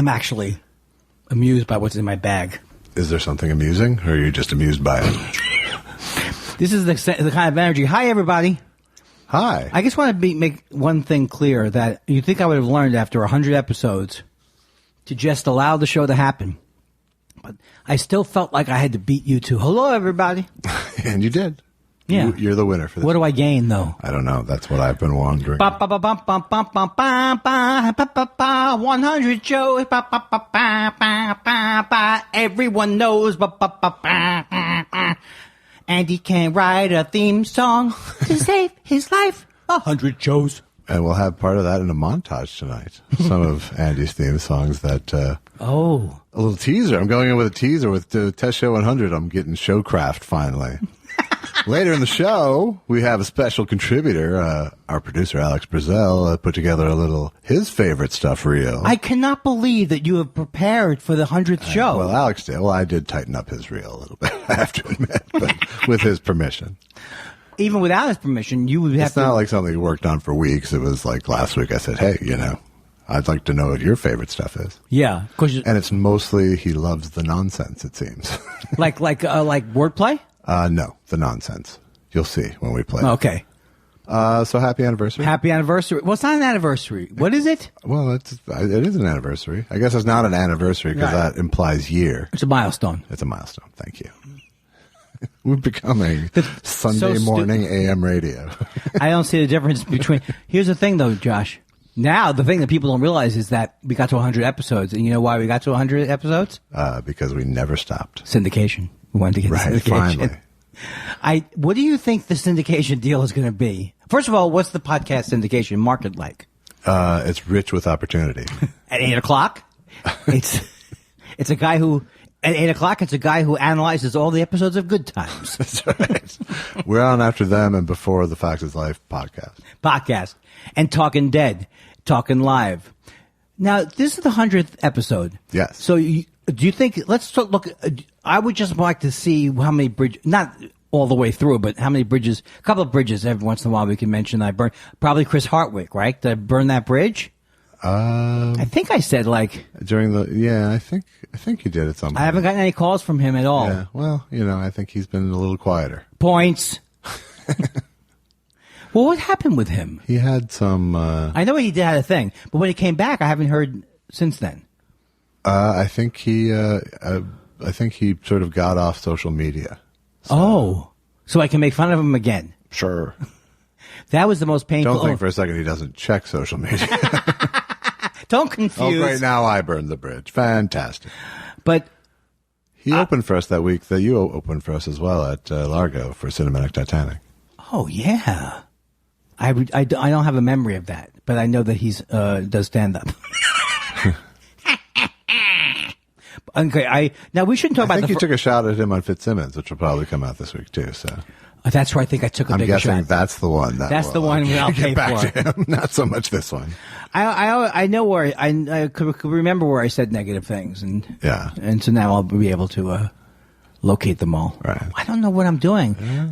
I'm actually amused by what's in my bag. Is there something amusing, or are you just amused by it? This is the kind of energy. Hi, everybody. Hi. I just want to make one thing clear that you think I would have learned after 100 episodes to just allow the show to happen. But I still felt like I had to beat you to hello, everybody. And you did. Yeah. You're the winner for this. What do I gain, though? I don't know. That's what I've been wondering. 100 shows. Everyone knows. Andy can write a theme song to save his life. 100 shows. And we'll have part of that in a montage tonight. Some of Andy's theme songs that... A little teaser. I'm going in with a teaser with Test Show 100. I'm getting showcraft finally. Later in the show, we have a special contributor. Our producer, Alex Brazell, put together his favorite stuff reel. I cannot believe that you have prepared for the 100th show. Well, Alex did. Well, I did tighten up his reel a little bit, I have to admit, but with his permission. Even without his permission, you would have It's not like something he worked on for weeks. It was like last week I said, hey, I'd like to know what your favorite stuff is. Yeah. And it's mostly he loves the nonsense, it seems. like wordplay? No, the nonsense. You'll see when we play. Okay. So happy anniversary. Happy anniversary. Well, it's not an anniversary. What is it? Well, it is an anniversary. I guess it's not an anniversary because that implies year. It's a milestone. It's a milestone. Thank you. We're becoming Sunday morning AM radio. I don't see the difference between... Here's the thing, though, Josh. Now, the thing that people don't realize is that we got to 100 episodes. And you know why we got to 100 episodes? Because we never stopped. Syndication. We wanted to get syndication. Finally. What do you think the syndication deal is going to be? First of all, what's the podcast syndication market like? It's rich with opportunity. At 8 o'clock? It's a guy who... At 8 o'clock, it's a guy who analyzes all the episodes of Good Times. That's right. We're on after them and before the Facts is Life podcast. And Talking Dead, Talking Live. Now, this is the 100th episode. Yes. So do you think, let's look, I would just like to see how many bridges, not all the way through, but how many bridges, a couple of bridges every once in a while we can mention that I burned. Probably Chris Hartwick, right? Did I burn that bridge? I think I said during I think you did at some point. I haven't gotten any calls from him at all. Yeah, well, I think he's been a little quieter. Points. Well, what happened with him? He had some... I know he had a thing, but when he came back, I haven't heard since then. I think he sort of got off social media. So I can make fun of him again. Sure. That was the most painful... Don't think for a second he doesn't check social media. Don't confuse. Oh, great, now I burned the bridge. Fantastic. But... He opened for us that week that you opened for us as well at Largo for Cinematic Titanic. Oh, yeah. I don't have a memory of that, but I know that he's does stand-up. Okay, now we shouldn't talk about. I think you took a shot at him on Fitzsimmons, which will probably come out this week too. So that's where I think I took a bigger shot. I'm guessing that's the one. That's the one I'll pay back for. To him. Not so much this one. I know where I could remember where I said negative things, and so now I'll be able to locate them all. Right. I don't know what I'm doing. Yeah.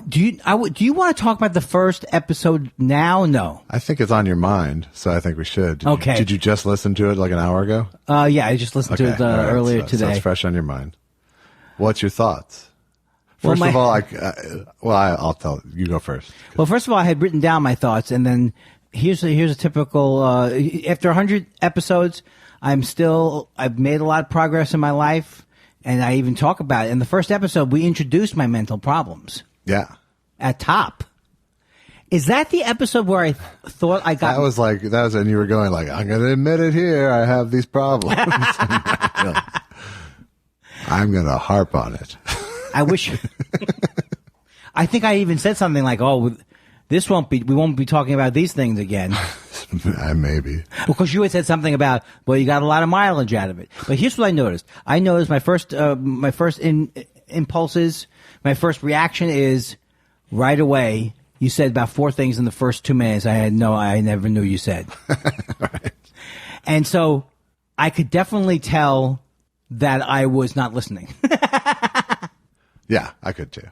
Do you want to talk about the first episode now? No. I think it's on your mind, so I think we should. Okay. Did you just listen to it like an hour ago? Yeah, I just listened to it earlier today. So it's fresh on your mind. What's your thoughts? First of all, I'll tell you. Go first. Well, first of all, I had written down my thoughts, and then here's a typical. After 100 episodes, I've made a lot of progress in my life, and I even talk about it. In the first episode, we introduced my mental problems. Yeah. At top. Is that the episode where I thought I got... That was, and you were going like, I'm going to admit it here. I have these problems. I'm going to harp on it. I wish... I think I even said something like, we won't be talking about these things again. Maybe. Because you had said something about, you got a lot of mileage out of it. But here's what I noticed. I noticed my first impulses, my first reaction is right away. You said about 4 things in the first 2 minutes. I never knew you said. Right. And so I could definitely tell that I was not listening. Yeah, I could too.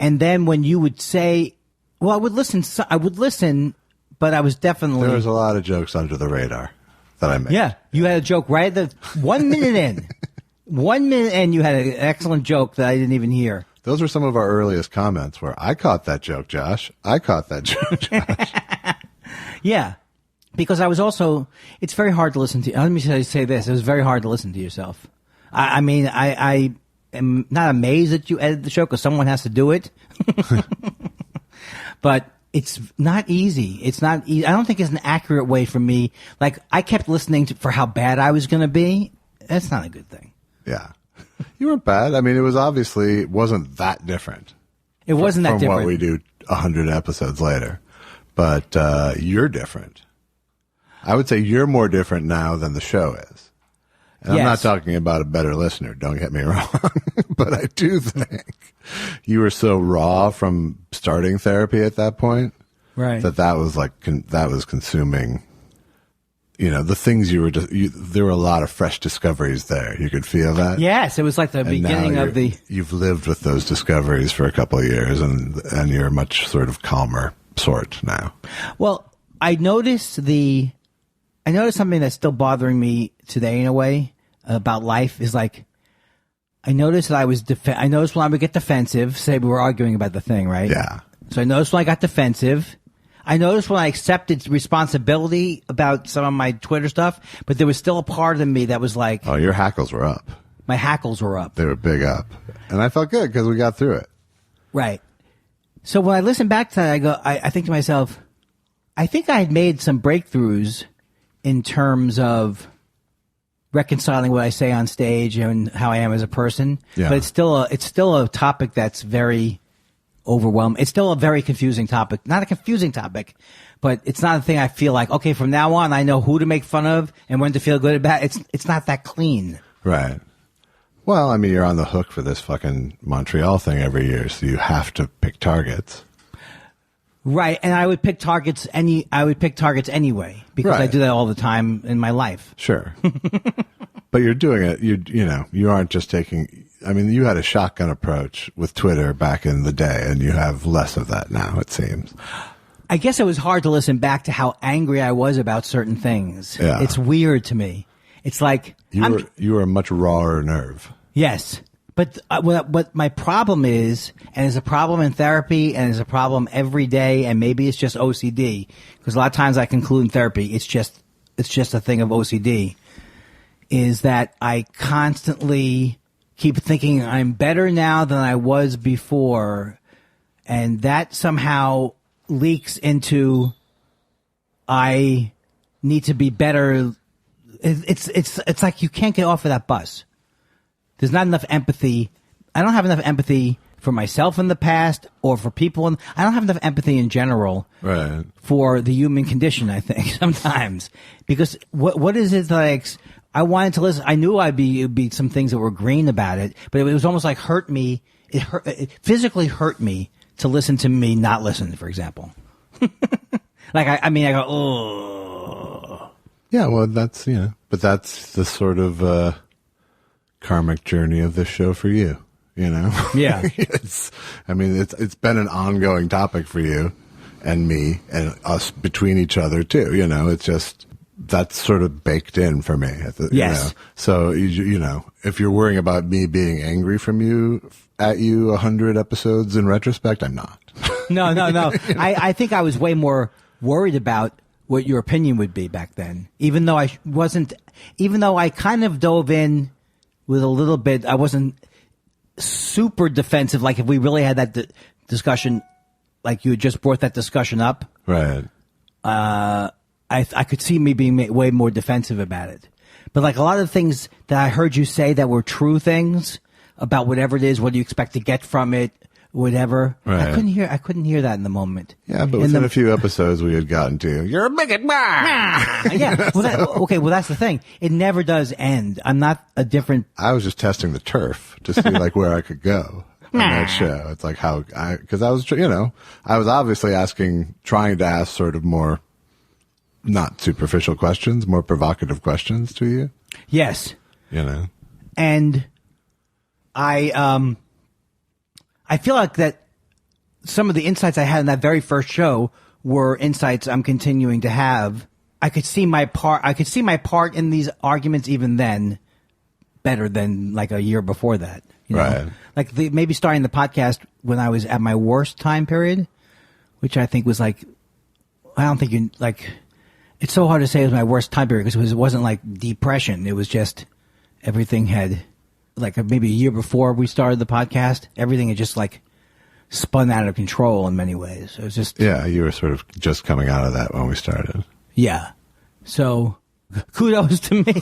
And then when you would say, I would listen, but I was definitely... There was a lot of jokes under the radar. that I made. Yeah, you had a joke right at the 1 minute in. 1 minute in, you had an excellent joke that I didn't even hear. Those were some of our earliest comments where I caught that joke, Josh. I caught that joke, Josh. Yeah, because I was also, it's very hard to listen to. Let me say this. It was very hard to listen to yourself. I mean, I am not amazed that you edited the show because someone has to do it. But it's not easy. It's not easy. I don't think it's an accurate way for me. Like, I kept listening for how bad I was going to be. That's not a good thing. Yeah. You weren't bad. I mean, it wasn't that different. It wasn't that different. From what we do 100 episodes later. But you're different. I would say you're more different now than the show is. And yes. I'm not talking about a better listener, don't get me wrong. But I do think you were so raw from starting therapy at that point. Right. That was consuming, the things there were a lot of fresh discoveries there. You could feel that. Yes, it was like the beginning of you've lived with those discoveries for a couple of years and you're a much sort of calmer sort now. Well, I noticed something that's still bothering me today in a way about life is like, I noticed that I noticed when I would get defensive, say we were arguing about the thing, right? Yeah. So I noticed when I got defensive. I noticed when I accepted responsibility about some of my Twitter stuff, but there was still a part of me that was like... Oh, your hackles were up. My hackles were up. They were big up. And I felt good because we got through it. Right. So when I listen back to that, I think to myself, I think I had made some breakthroughs in terms of reconciling what I say on stage and how I am as a person. Yeah. But it's still a topic that's very overwhelming. It's still a very confusing topic. Not a confusing topic, but it's not a thing I feel like, okay, from now on I know who to make fun of and when to feel good about. It's not that clean. Right. Well, I mean, you're on the hook for this fucking Montreal thing every year, so you have to pick targets. Right, and I would pick targets anyway because right. I do that all the time in my life. Sure. But you're doing it, you aren't just taking, I mean, you had a shotgun approach with Twitter back in the day, and you have less of that now, it seems. I guess it was hard to listen back to how angry I was about certain things. Yeah. It's weird to me. It's like... You were a much rawer nerve. Yes. But what my problem is, and it's a problem in therapy, and it's a problem every day, and maybe it's just OCD, because a lot of times I conclude in therapy, it's just a thing of OCD, is that I constantly keep thinking I'm better now than I was before, and that somehow leaks into I need to be better. It's like you can't get off of that bus. There's not enough empathy. I don't have enough empathy for myself in the past or for people. I don't have enough empathy in general right. for the human condition, I think, sometimes. Because what is it like? I wanted to listen. I knew it'd be some things that were green about it, but it was almost like hurt me. It physically hurt me to listen to me not listen, for example. Like, I go, oh. Yeah, well, but that's the sort of, karmic journey of this show for you, Yeah. It's been an ongoing topic for you and me and us between each other too, it's just, that's sort of baked in for me. Yes. So, if you're worrying about me being angry at you 100 episodes in retrospect, I'm not. No. I think I was way more worried about what your opinion would be back then, even though I kind of dove in with a little bit. I wasn't super defensive. Like if we really had that discussion, like you had just brought that discussion up. Right. I could see me being way more defensive about it. But like a lot of things that I heard you say that were true things about whatever it is, what do you expect to get from it, whatever. Right. I couldn't hear that in the moment. Yeah, but within a few episodes we had gotten to, you're a bigot. Yeah. Well, that's the thing. It never does end. I'm not a different. I was just testing the turf to see like where I could go on that show. It's like because I was, I was obviously trying to ask sort of more, not superficial questions, more provocative questions to you. Yes. And I feel like that some of the insights I had in that very first show were insights I'm continuing to have I could see my part. I could see my part in these arguments even then better than like a year before that. You know? Right. Like maybe starting the podcast when I was at my worst time period, which I think was like, I don't think you like. It's so hard to say it was my worst time period because it wasn't like depression. It was just everything had like maybe a year before we started the podcast. Everything had just like spun out of control in many ways. It was just you were sort of just coming out of that when we started. Yeah. So kudos to me.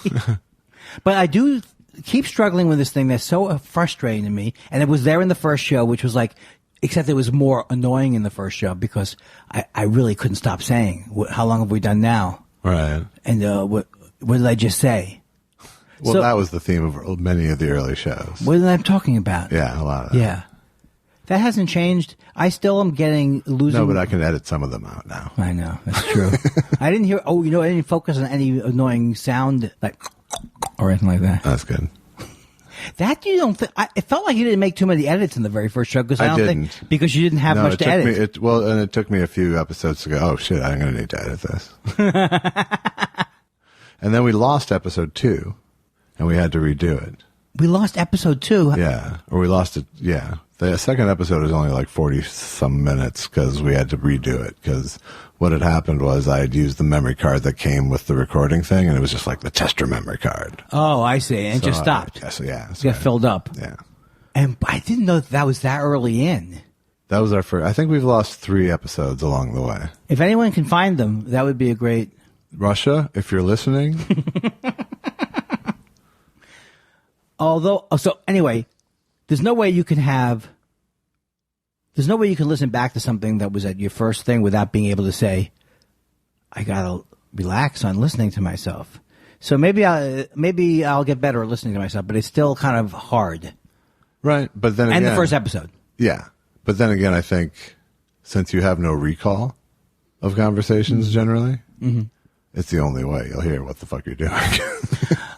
But I do keep struggling with this thing that's so frustrating to me. And it was there in the first show, which was like, except it was more annoying in the first show because I really couldn't stop saying, how long have we done now? Right. And what did I just say? Well, So- that was the theme of many of the early shows. What am I talking about? Yeah, a lot of that. Yeah. That hasn't changed. I still am losing. No, but I can edit some of them out now. I know. That's true. I didn't hear, I didn't focus on any annoying sound like, or anything like that. That's good. That you don't it felt like you didn't make too many edits in the very first show because I didn't. Because you didn't have No, much it to took edit. me, and it took me a few episodes to go, oh shit, I'm going to need to edit this. And then we lost episode 2 and we had to redo it. We lost episode 2. Yeah. Or we lost it. Yeah. The second episode is only like 40 some minutes because we had to redo it because what had happened was I had used the memory card that came with the recording thing and it was just like the tester memory card. Oh, I see. And So just stopped. Yeah. It got filled up. Yeah. And I didn't know that was that early in. That was our first. I think we've lost 3 episodes along the way. If anyone can find them, that would be a great. Russia, if you're listening. Anyway, there's no way you can listen back to something that was at your first thing without being able to say, I gotta relax on listening to myself. So maybe I'll get better at listening to myself, but it's still kind of hard. Right. But then again. And the first episode. Yeah. But then again, I think since you have no recall of conversations generally, it's the only way you'll hear what the fuck you're doing.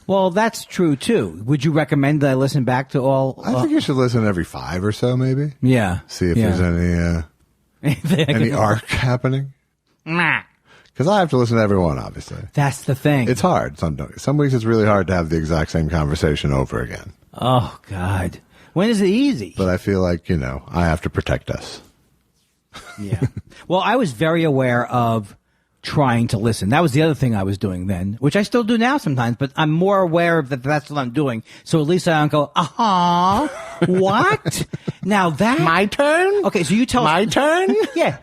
Well, that's true too. Would you recommend that I listen back to all? I think you should listen every 5 or so, maybe. Yeah. See if there's any arc happening. Because I have to listen to everyone, obviously. That's the thing. It's hard. Some weeks it's really hard to have the exact same conversation over again. Oh, God. When is it easy? But I feel like, I have to protect us. Yeah. Well, I was very aware of trying to listen. That was the other thing I was doing then, which I still do now sometimes, but I'm more aware of that's what I'm doing. So at least I don't go, what? Now that My turn? Okay, so you tell My turn? Yeah.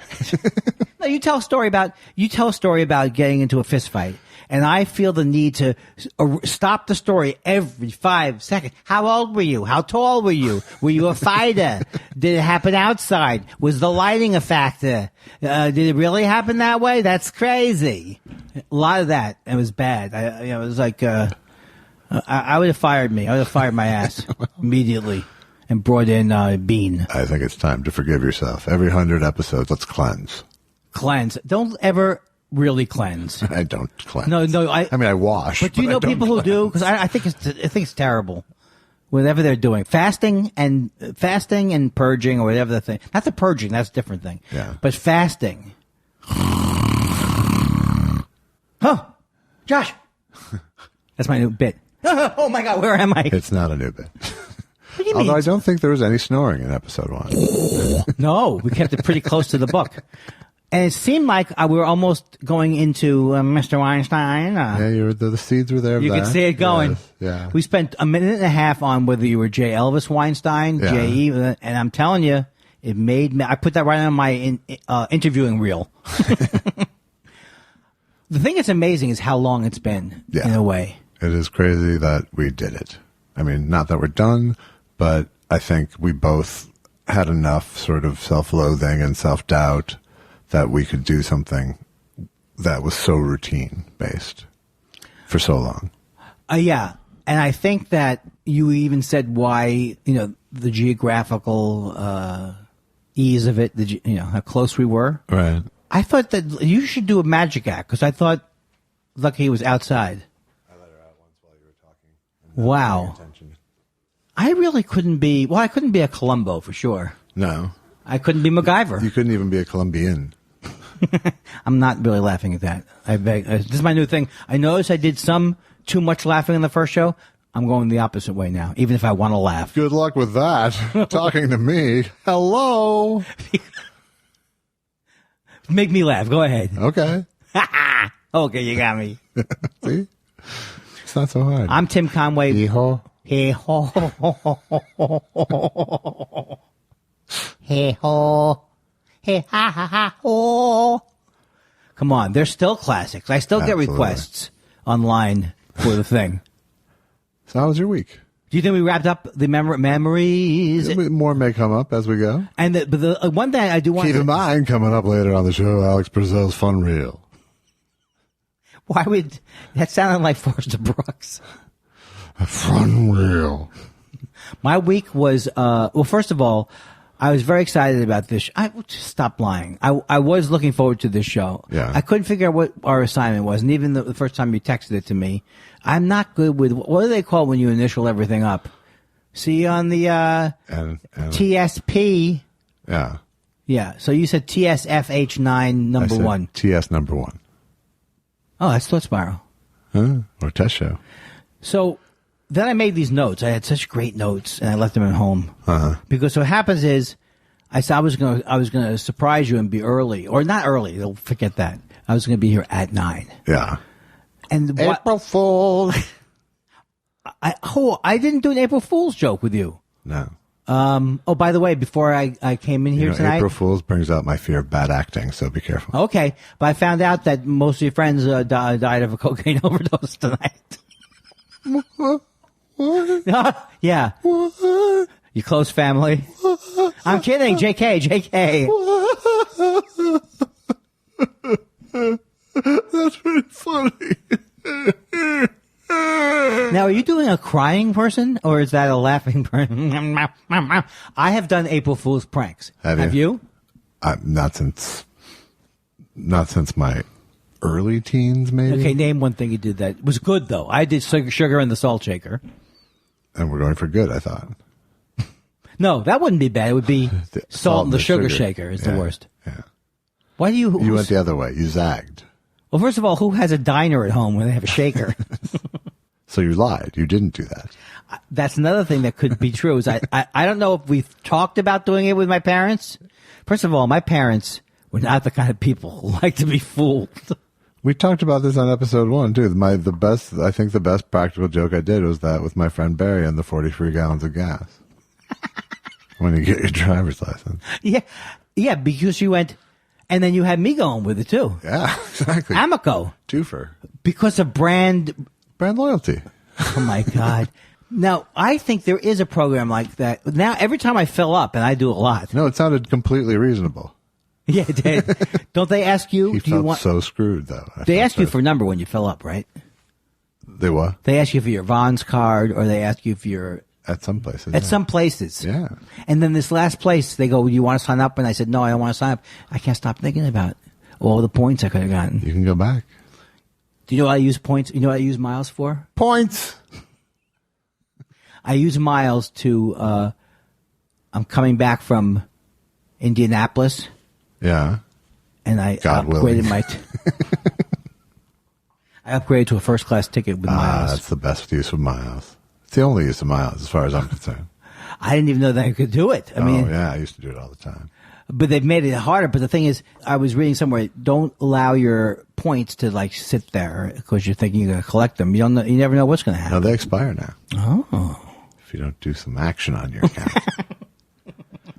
No, you tell a story about getting into a fist fight. And I feel the need to stop the story every 5 seconds. How old were you? How tall were you? Were you a fighter? Did it happen outside? Was the lighting a factor? Did it really happen that way? That's crazy. A lot of that. It was bad. It was like, I would have fired me. I would have fired my ass immediately and brought in Bean. I think it's time to forgive yourself. Every 100 episodes, let's cleanse. Cleanse. Don't ever really cleanse. I don't cleanse. No. I mean, I wash. But do you know people who do? Because I think it's terrible. Whatever they're doing, fasting and purging or whatever the thing. Not the purging. That's a different thing. Yeah. But fasting. Oh, Josh. That's my new bit. Oh my God, where am I? It's not a new bit. What do you mean? Although I don't think there was any snoring in episode 1. No, we kept it pretty close to the book. And it seemed like we were almost going into Mr. Weinstein. Yeah, the seeds were there. You could see it going. Yes, yeah. We spent a minute and a half on whether you were J. Elvis Weinstein, Yeah. J.E., and I'm telling you, it made me. I put that right on my interviewing reel. The thing that's amazing is how long it's been, in a way. It is crazy that we did it. I mean, not that we're done, but I think we both had enough sort of self-loathing and self-doubt that we could do something that was so routine-based for so long. Yeah. And I think that you even said why, the geographical ease of it, how close we were. Right. I thought that you should do a magic act because I thought Lucky was outside. I let her out once while you were talking. Wow. I really couldn't be, I couldn't be a Columbo for sure. No. I couldn't be MacGyver. You couldn't even be a Colombian. I'm not really laughing at that. I beg. This is my new thing. I noticed I did some too much laughing in the first show. I'm going the opposite way now, even if I want to laugh. Good luck with that. Talking to me. Hello. Make me laugh. Go ahead. Okay. Okay, you got me. See? It's not so hard. I'm Tim Conway. Hee-haw. Hey ho. Hey ho. Hey ha ha ha ho. Come on, they're still classics. I still get requests online for the thing. So how was your week? Do you think we wrapped up the memories? More may come up as we go. And but the one thing I do want Keep in mind, coming up later on the show, Alex Brazil's Fun Reel. Why would that sound like Forrester Brooks? A Fun Reel. My week was well. First of all, I was very excited about this. I just stop lying. I was looking forward to this show. Yeah. I couldn't figure out what our assignment was, and even the first time you texted it to me, I'm not good with what do they call when you initial everything up? See on the and TSP. Yeah. Yeah. So you said TSFH9 number 1. TS number 1. Oh, that's Thought Spiral. Huh? Or test show. So then I made these notes. I had such great notes, and I left them at home. Because what happens is, I said I was gonna surprise you and be early, or not early. They'll forget that. I was gonna be here at 9. Yeah. And April Fool's. I didn't do an April Fool's joke with you. No. Oh, by the way, before I came in here tonight, April Fool's brings out my fear of bad acting, so be careful. Okay, but I found out that most of your friends died of a cocaine overdose tonight. What? Yeah. What? Your close family. I'm kidding. JK. That's pretty funny. Now, are you doing a crying person, or is that a laughing person? I have done April Fool's pranks. Have you? Not since my early teens, maybe. Okay, name one thing you did that was good, though. I did Sugar and the Salt Shaker. And we're going for good, I thought. No, that wouldn't be bad. It would be Salt and the Sugar Shaker is the worst. Yeah. Why do you... You went the other way. You zagged. Well, first of all, who has a diner at home where they have a shaker? So you lied. You didn't do that. That's another thing that could be true. Is I don't know if we've talked about doing it with my parents. First of all, my parents were not the kind of people who like to be fooled. We talked about this on episode 1 too. I think the best practical joke I did was that with my friend Barry and the 43 gallons of gas. When you get your driver's license. Yeah, because you went, and then you had me going with it too. Yeah, exactly. Amico. Twofer. Because of brand loyalty. Oh my God. Now, I think there is a program like that. Now, every time I fill up, and I do a lot. No, it sounded completely reasonable. Yeah, it did. Don't they ask you? He do felt you want, so screwed, though. They ask you for a number when you fill up, right? They what? They ask you for your Vons card, or they ask you for your... At some places. At some places. Yeah. And then this last place, they go, you want to sign up? And I said, no, I don't want to sign up. I can't stop thinking about all the points I could have gotten. You can go back. Do you know what I use points? You know what I use miles for? Points! I use miles to, I'm coming back from Indianapolis. Yeah. And I upgraded I upgraded to a first class ticket with miles. That's the best use of miles. It's the only use of miles as far as I'm concerned. I didn't even know that I could do it. I mean, yeah, I used to do it all the time. But they've made it harder. But the thing is, I was reading somewhere, don't allow your points to like sit there because you're thinking you're going to collect them. You never know what's going to happen. No, they expire now. Oh. If you don't do some action on your account.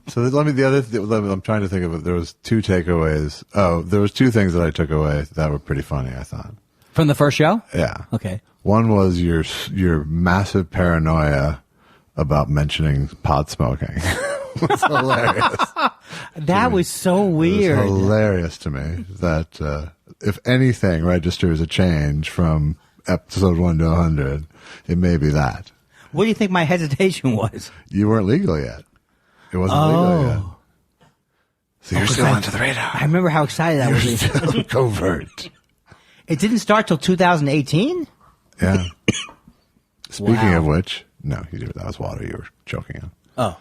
So I'm trying to think of it. There was 2 takeaways. Oh, there was 2 things that I took away that were pretty funny, I thought. From the first show? Yeah. Okay. One was your massive paranoia about mentioning pot smoking. It was hilarious. That was so weird. It was hilarious to me that if anything registers a change from episode 1 to 100, it may be that. What do you think my hesitation was? You weren't legal yet. It wasn't legal yet. So you're still under the radar. I remember how excited I was. Still covert. It didn't start till 2018? Yeah. Speaking of which, no, that was water you were choking on. Oh.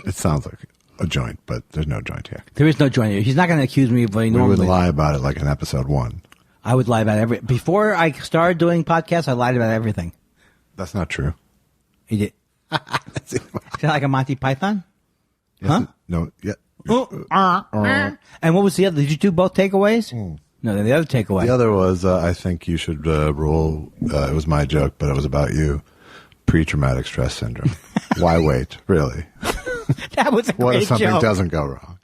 It sounds like it. a joint, but there's no joint here. There is no joint here. He's not going to accuse me of what he normally. We would lie about it like in episode 1. I would lie about before I started doing podcasts, I lied about everything. That's not true. He did. Is that like a Monty Python? Yes, huh? No. Yeah. And what was the other? Did you do both takeaways? No, the other takeaway. The other was, I think you should rule, it was my joke, but it was about you, pre-traumatic stress syndrome. Why wait, really? That was a great joke. What if something doesn't go wrong?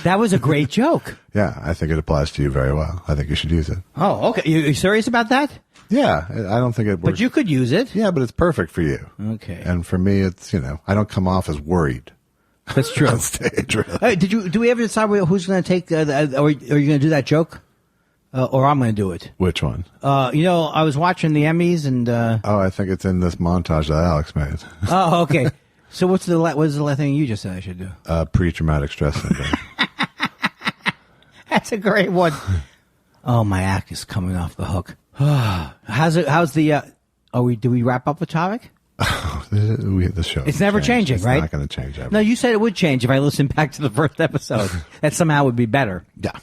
That was a great joke. Yeah, I think it applies to you very well. I think you should use it. Oh, okay. You serious about that? Yeah, I don't think it works. But you could use it. Yeah, but it's perfect for you. Okay. And for me, it's, I don't come off as worried. That's true. On stage, really. Do we ever decide who's going to take, are you going to do that joke? Or I'm going to do it. Which one? I was watching the Emmys and... I think it's in this montage that Alex made. Oh, okay. So what is the last thing you just said I should do? Pre-traumatic stress syndrome. That's a great one. Oh, my act is coming off the hook. How's the... do we wrap up the topic? The show. It's never changing, right? It's not going to change ever. No, you said it would change if I listened back to the first episode. That somehow would be better. Yeah.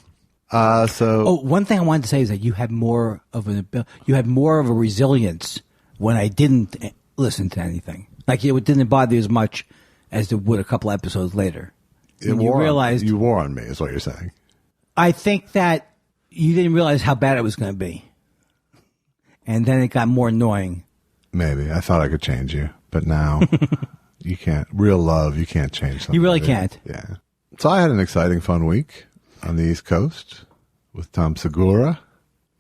One thing I wanted to say is that you had more of a resilience when I didn't listen to anything. Like it didn't bother you as much as it would a couple episodes later. You wore on me, is what you're saying. I think that you didn't realize how bad it was going to be, and then it got more annoying. Maybe I thought I could change you, but now you can't. Real love, you can't change something. You really can't. Yeah. So I had an exciting, fun week on the East Coast with Tom Segura.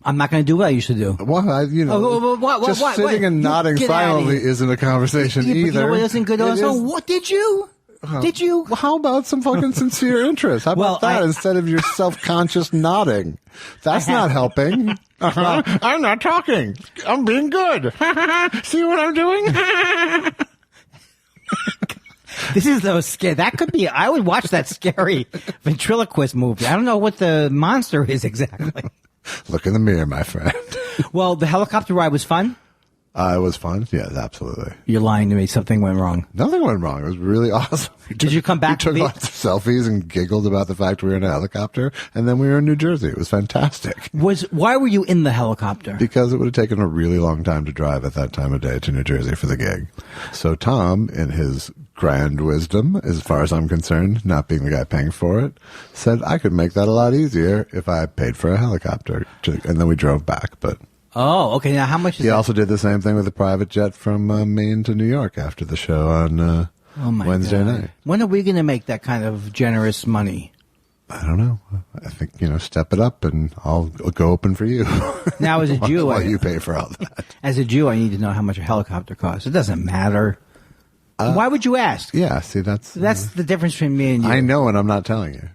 I'm not going to do what I used to do. Well, just sitting and nodding silently isn't a conversation either. You know what isn't good? What did you? Did you? Well, how about some fucking sincere interest? How about that instead of your self-conscious nodding? That's not helping. I'm not talking. I'm being good. See what I'm doing? This is so scary. That could be. I would watch that scary ventriloquist movie. I don't know what the monster is exactly. Look in the mirror, my friend. Well, the helicopter ride was fun. It was fun. Yes, absolutely. You're lying to me. Something went wrong. Nothing went wrong. It was really awesome. Did you come back? We took lots of selfies and giggled about the fact we were in a helicopter, and then we were in New Jersey. It was fantastic. Why were you in the helicopter? Because it would have taken a really long time to drive at that time of day to New Jersey for the gig. So Tom, in his grand wisdom, as far as I'm concerned, not being the guy paying for it, said I could make that a lot easier if I paid for a helicopter. And then we drove back, but... Oh, okay. Now, how much is He also did the same thing with a private jet from Maine to New York after the show on Wednesday night. When are we going to make that kind of generous money? I don't know. I think, step it up and I'll go open for you. Now, as a Jew... while you pay for all that. As a Jew, I need to know how much a helicopter costs. It doesn't matter. Why would you ask? Yeah, see, that's the difference between me and you. I know, and I'm not telling you.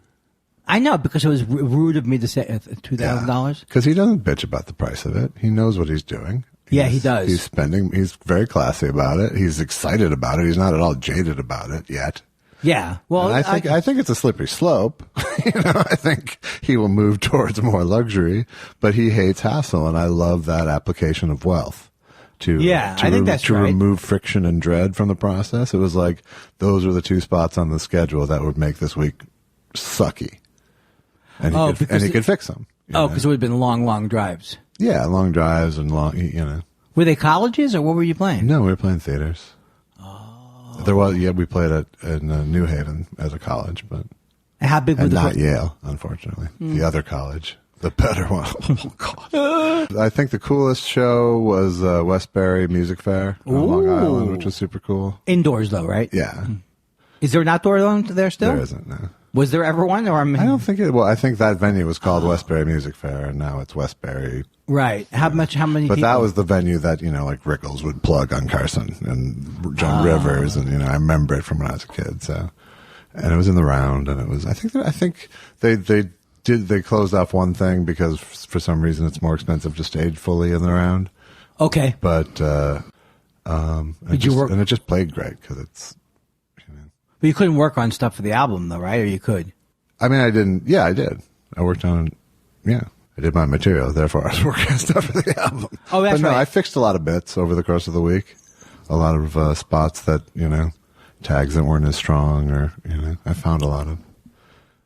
I know, because it was rude of me to say $2,000. Because he doesn't bitch about the price of it. He knows what he's doing. He does. He's spending. He's very classy about it. He's excited about it. He's not at all jaded about it yet. Yeah. Well, and I think it's a slippery slope. I think he will move towards more luxury, but he hates hassle, and I love that application of wealth. I think that's to right. remove friction and dread from the process. It was like those were the two spots on the schedule that would make this week sucky. And he could fix them. Because it would have been long, long drives. Yeah, long drives and long, Were they colleges or what were you playing? No, we were playing theaters. Oh. We played in New Haven as a college, but. And how big was not Yale, unfortunately. The other college. The better one. Oh, God. I think the coolest show was Westbury Music Fair on Long Island, which was super cool. Indoors, though, right? Yeah. Is there an outdoor one there still? There isn't, no. Was there ever one? Or I don't think it. Well, I think that venue was called Westbury Music Fair, and now it's Westbury. Right. How many? But people? that was the venue that like Rickles would plug on Carson and Joan Rivers, and I remember it from when I was a kid. So, and it was in the round, and it was. I think they closed off one thing because for some reason it's more expensive to stage fully in the round. Okay. But and it just played great because it's. But you couldn't work on stuff for the album, though, right? Or you could? I mean, I didn't. Yeah, I did. I worked on. Yeah, I did my material. Therefore, I was working on stuff for the album. Oh, that's right. I fixed a lot of bits over the course of the week. A lot of spots that tags that weren't as strong, or I found a lot of.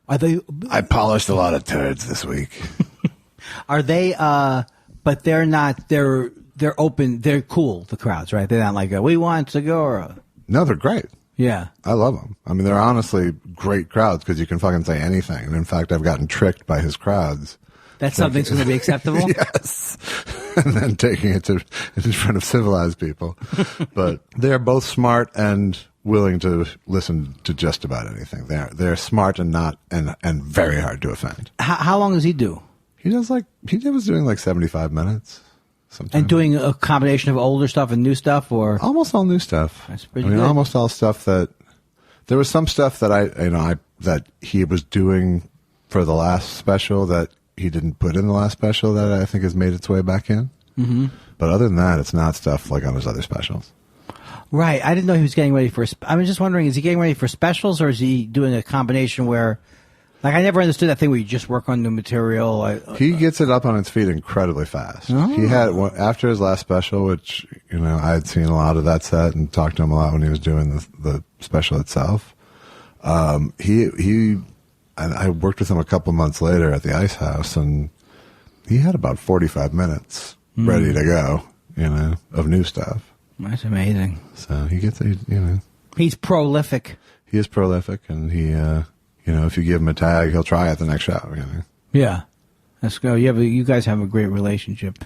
Are they? I polished a lot of turds this week. Are they? But they're not. They're open. They're cool. The crowds, right? They're not like we want to go. Or no, they're great. Yeah, I love them. I mean, they're honestly great crowds because you can fucking say anything. And in fact, I've gotten tricked by his crowds. That's something's going to be acceptable. Yes, and then taking it in front of civilized people. But they're both smart and willing to listen to just about anything. They're smart and not and very hard to offend. How long does he do? He was doing like 75 minutes. Sometimes. And doing a combination of older stuff and new stuff, or almost all new stuff. That's pretty good. Almost all stuff that there was some stuff that that he was doing for the last special that he didn't put in the last special that I think has made its way back in. Mm-hmm. But other than that, it's not stuff like on his other specials. Right. I didn't know he was getting ready for. I was just wondering, is he getting ready for specials, or is he doing a combination where? Like, I never understood that thing where you just work on new material. He gets it up on its feet incredibly fast. Oh. He had, after his last special, which, I had seen a lot of that set and talked to him a lot when he was doing the special itself. I worked with him a couple months later at the Ice House, and he had about 45 minutes ready to go, of new stuff. That's amazing. So he gets, He's prolific. He is prolific, and he, if you give him a tag, he'll try it the next show. Yeah, let's go. You guys have a great relationship.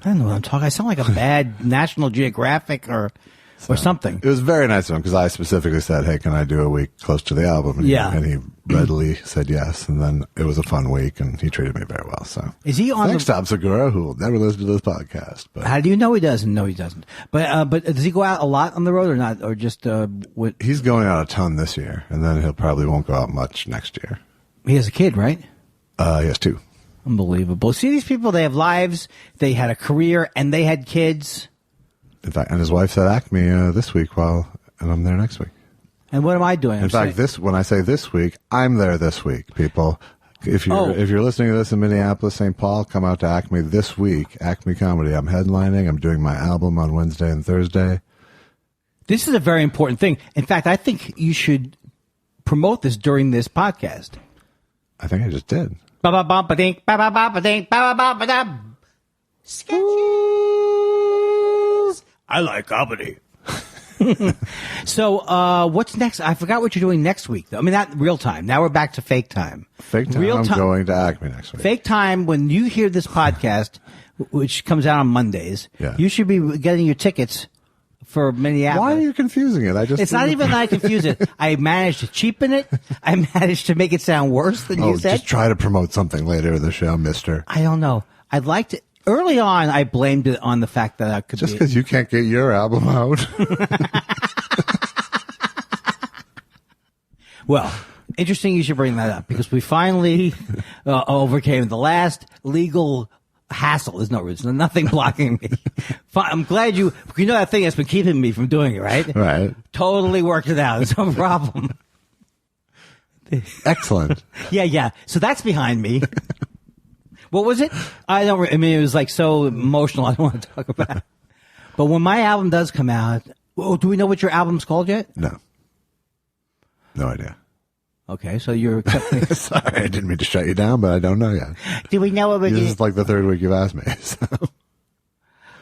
I don't know what I'm talking. I sound like a bad National Geographic or something. It was very nice of him because I specifically said, "Hey, can I do a week close to the album?" And he readily said yes. And then it was a fun week, and he treated me very well. So is he on? Thanks, Tom Segura, who will never listen to this podcast. But how do you know he doesn't? No, he doesn't. But does he go out a lot on the road or not, or just what? He's going out a ton this year, and then he'll probably won't go out much next year. He has a kid, right? He has 2. Unbelievable. See, these people, they have lives, they had a career, and they had kids. In fact, and his wife's at Acme this week and I'm there next week. And what am I doing? In fact, when I say this week, I'm there this week, people. If you're listening to this in Minneapolis, St. Paul, come out to Acme this week, Acme Comedy. I'm headlining. I'm doing my album on Wednesday and Thursday. This is a very important thing. In fact, I think you should promote this during this podcast. I think I just did. Sketches. I like comedy. So, what's next? I forgot what you're doing next week, though. I mean, not real time. Now we're back to fake time. Fake time. I'm going to Acme next week. Fake time. When you hear this podcast, which comes out on Mondays, you should be getting your tickets for Minneapolis. Why are you confusing it? It's not even that I confuse it. I managed to cheapen it. I managed to make it sound worse than you said. Just try to promote something later in the show, mister. I don't know. I'd like to. Early on, I blamed it on the fact that I could just because you can't get your album out. Well, interesting you should bring that up because we finally overcame the last legal hassle. There's nothing blocking me. I'm glad you know that thing that's been keeping me from doing it, right? Right. Totally worked it out. There's no problem. Excellent. Yeah. So that's behind me. What was it? It was like so emotional. I don't want to talk about it. But when my album does come out, do we know what your album's called yet? No. No idea. Okay, so you're accepting. Sorry, I didn't mean to shut you down, but I don't know yet. Do we know what This is like the third week you've asked me. So.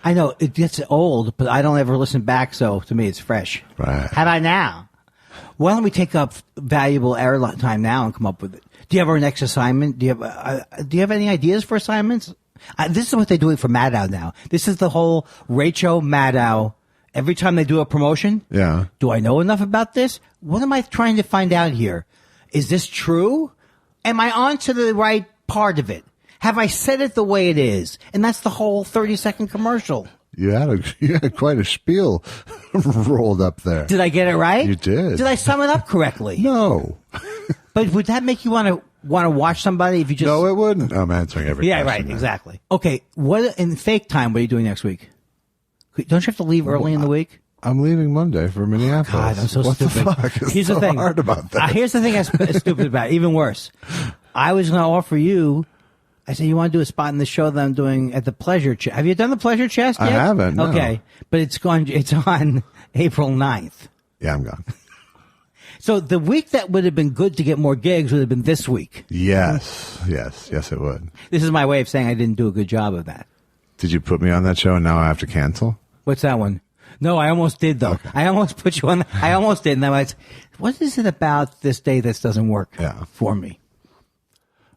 I know it gets old, but I don't ever listen back, so to me it's fresh. Right. How about now? Why don't we take up valuable air time now and come up with it? Do you have our next assignment? Do you have any ideas for assignments? This is what they're doing for Maddow now. This is the whole Rachel Maddow. Every time they do a promotion, do I know enough about this? What am I trying to find out here? Is this true? Am I on to the right part of it? Have I said it the way it is? And that's the whole 30-second commercial. You had quite a spiel rolled up there. Did I get it right? You did. Did I sum it up correctly? No. But would that make you want to watch somebody if you just? No, it wouldn't. I'm answering every question. Right, exactly. Okay, what in fake time? What are you doing next week? Don't you have to leave early in the week? I'm leaving Monday for Minneapolis. God, I'm so stupid. What the fuck is Here's so the thing. hard about that? Here's the thing that's stupid about it, even worse. I was going to offer you. I said, you want to do a spot in the show that I'm doing at the Pleasure Chest. Have you done the Pleasure Chest yet? I haven't, no. Okay, but it's on April 9th. Yeah, I'm gone. So the week that would have been good to get more gigs would have been this week. Yes, it would. This is my way of saying I didn't do a good job of that. Did you put me on that show and now I have to cancel? What's that one? No, I almost did, though. Okay. I almost put you on. I almost did. And I was, what is it about this day that doesn't work for me?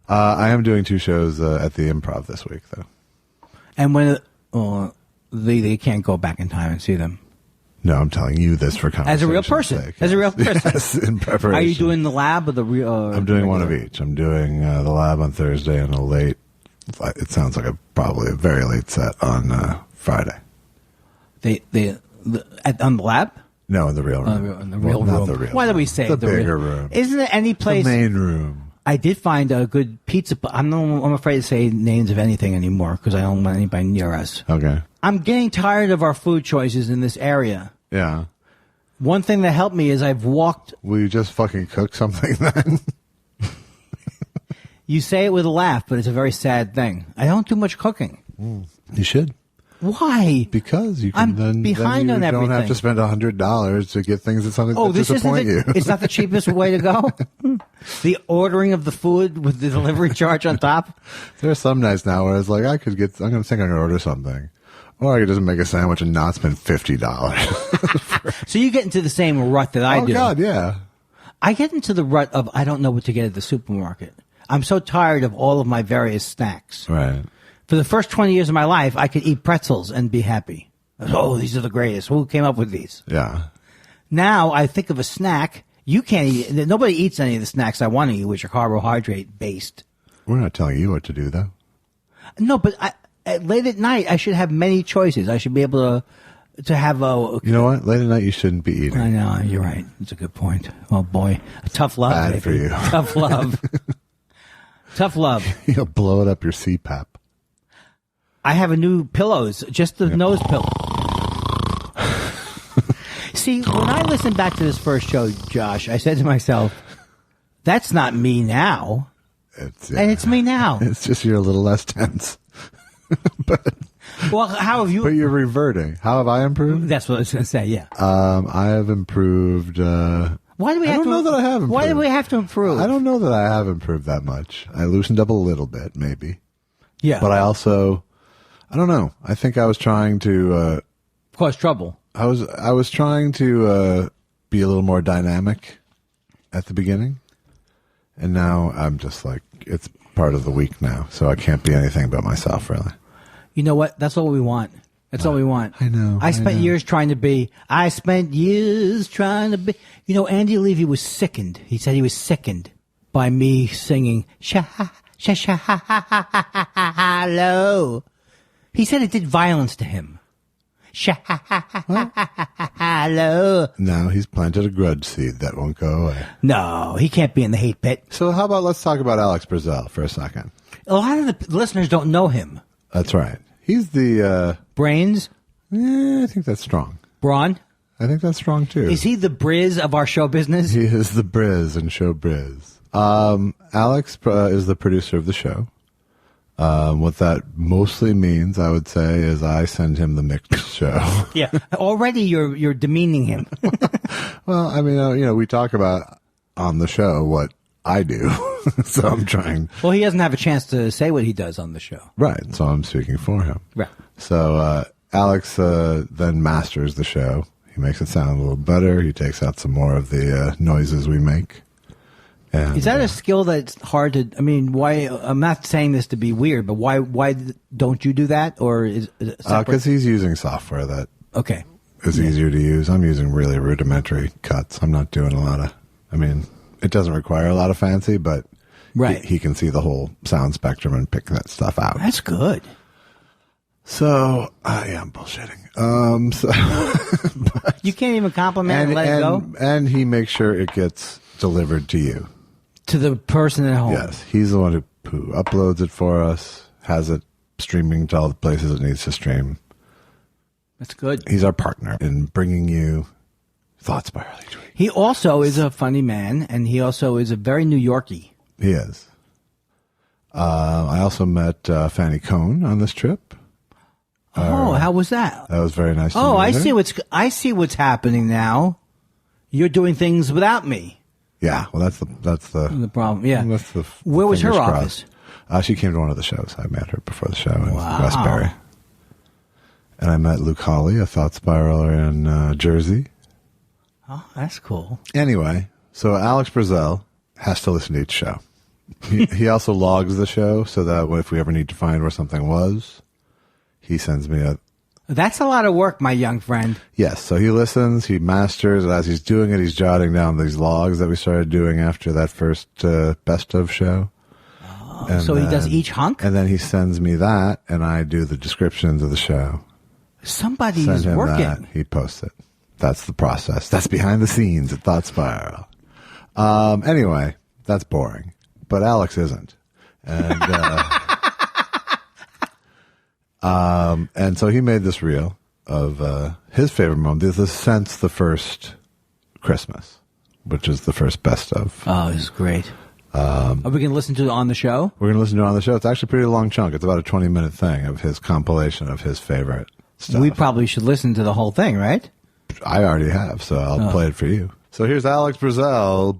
I am doing 2 shows at the Improv this week, though. And when they can't go back in time and see them. No, I'm telling you this for conversation's As a real person. sake. As a real person. Yes, in preparation. Are you doing the lab or the real? I'm doing one of each. I'm doing the lab on Thursday and a late, it sounds like probably a very late set on Friday. On the lab? No, in the real room. In the real room. Not the real Why do room. we say the the bigger real room? Isn't there any place? The main room. I did find a good pizza. I'm afraid to say names of anything anymore because I don't want anybody near us. Okay. I'm getting tired of our food choices in this area. Yeah. One thing that helped me is I've walked. Will you just fucking cook something then? You say it with a laugh, but it's a very sad thing. I don't do much cooking. You should. Why? Because you can I'm then behind you on don't everything. have to spend $100 to get things that This disappoint you. It's not the cheapest way to go. The ordering of the food with the delivery charge on top. There are some nights now where it's like I'm going to order something. Or I could just make a sandwich and not spend $50. So you get into the same rut that I do. Oh, God, yeah. I get into the rut of I don't know what to get at the supermarket. I'm so tired of all of my various snacks. Right. For the first 20 years of my life, I could eat pretzels and be happy. Oh, these are the greatest. Who came up with these? Yeah. Now I think of a snack. You can't eat. Nobody eats any of the snacks I want to eat, which are carbohydrate based. We're not telling you what to do, though. No, but late at night, I should have many choices. I should be able to have a. You know what? Late at night, you shouldn't be eating. I know. You're right. It's a good point. Oh, boy. Tough love. Bad baby. for you. Tough love. Tough love. You'll blow it up your CPAP. I have a new pillows, just the nose pillow. See, when I listened back to this first show, Josh, I said to myself, that's not me now. And it's me now. It's just you're a little less tense. Well, how have you... But you're reverting. How have I improved? That's what I was going to say, yeah. I have improved... Why do we have I don't know that I have improved. Why do we have to improve? I don't know that I have improved that much. I loosened up a little bit, maybe. Yeah. But I also... I don't know. I think I was trying to... cause trouble. I was trying to be a little more dynamic at the beginning. And now I'm just like, it's part of the week now. So I can't be anything but myself, really. You know what? That's all we want. That's all we want. I know. I spent years trying to be. You know, Andy Levy was sickened. He said he was sickened by me singing hello. He said it did violence to him. Hello. Now he's planted a grudge seed that won't go away. No, he can't be in the hate pit. So how about let's talk about Alex Brazell for a second. A lot of the listeners don't know him. That's right. He's the... Brains? Yeah, I think that's strong. Brawn? I think that's strong, too. Is he the Briz of our show business? He is the Briz in show Briz. Alex is the producer of the show. What that mostly means, I would say, is I send him the mixed show. Yeah. Already you're demeaning him. Well, I mean, we talk about on the show what I do. So I'm trying. Well, he doesn't have a chance to say what he does on the show. Right. So I'm speaking for him. Right. So Alex then masters the show. He makes it sound a little better. He takes out some more of the noises we make. And, is that a skill that's hard to? I mean, why? I'm not saying this to be weird, but why don't you do that? Or is it separate? Because he's using software that okay is easier to use. I'm using really rudimentary cuts. I'm not doing a lot of. I mean, it doesn't require a lot of fancy, but right. he can see the whole sound spectrum and pick that stuff out. That's good. So yeah, I'm bullshitting. But, you can't even compliment and let it go. And he makes sure it gets delivered to you. To the person at home. Yes, he's the one who uploads it for us, has it streaming to all the places it needs to stream. That's good. He's our partner in bringing you Thoughts by Early Tweet. He also is a funny man, and he also is a very New Yorkie. He is. I also met Fanny Cohn on this trip. Oh, how was that? That was very nice. Oh, I see what's happening now. you're doing things without me. Yeah, well, that's the problem. Yeah. That's the Where was her fingers office? crossed. She came to one of the shows. I met her before the show in Westbury. And I met Luke Hawley, a thought spiraler in Jersey. Oh, that's cool. Anyway, so Alex Brazell has to listen to each show. He also logs the show so that if we ever need to find where something was, he sends me a... That's a lot of work, my young friend. Yes, so he listens, he masters, and as he's doing it, he's jotting down these logs that we started doing after that first best of show. Oh, so he does each hunk? And then he sends me that, and I do the descriptions of the show. Somebody is working. That, he posts it. That's the process. That's behind the scenes at Thought Spiral. Anyway, that's boring. But Alex isn't. And so he made this reel of his favorite moment. This since the first Christmas, which is the first best of. Oh, it's great. Are we going to listen to it on the show? We're going to listen to it on the show. It's actually a pretty long chunk. It's about a 20-minute thing of his compilation of his favorite stuff. We probably should listen to the whole thing, right? I already have, so I'll play it for you. So here's Alex Brazell.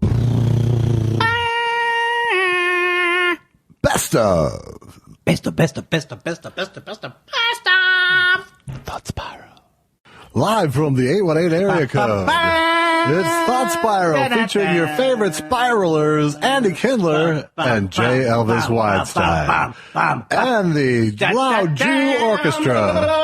Best of. Best of. Thought Spiral. Live from the 818 area code. It's Thought Spiral featuring your favorite spiralers, Andy Kindler and J. Elvis Weinstein. And the Loud Jew Orchestra.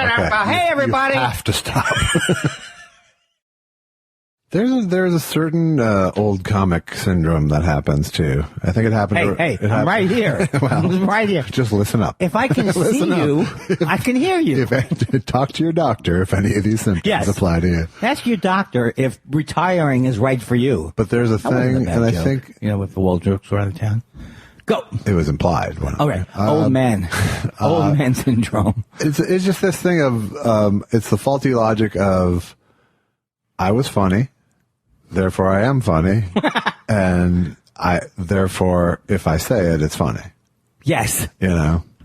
Okay, hey, everybody. You have to stop. There's a certain old comic syndrome that happens too. I think it happened. I'm right here. Well, I'm right here. Just listen up. If I can see you, I can hear you. Talk to your doctor if any of these symptoms apply to you. Ask your doctor if retiring is right for you. But there's a thing, and I think with the old jokes around town. Go. It was implied. Okay. Old man syndrome. It's just this thing of it's the faulty logic of I was funny, therefore I am funny, and therefore if I say it, it's funny. Yes.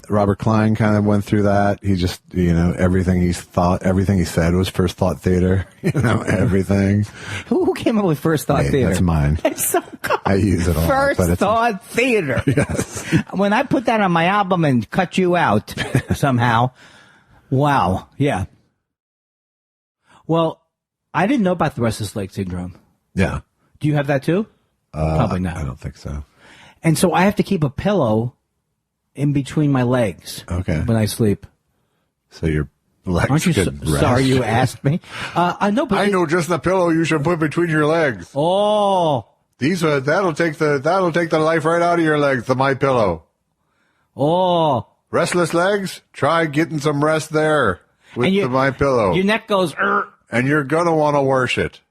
Robert Klein kind of went through that. He just, everything he said was first thought theater. Everything. Who came up with first thought theater? That's mine. It's so cool. I use it all. First thought theater. Yes. When I put that on my album and cut you out somehow, wow. Yeah. Well, I didn't know about the restless leg syndrome. Yeah. Do you have that too? Probably not. I don't think so. And so I have to keep a pillow in between my legs. Okay. When I sleep. So your legs Aren't you could rest. sorry you asked me? I know, but I know just the pillow you should put between your legs. Oh. That'll take the life right out of your legs, the My Pillow. Oh. Restless legs? Try getting some rest there with the My Pillow. Your neck goes, and you're gonna want to wash it.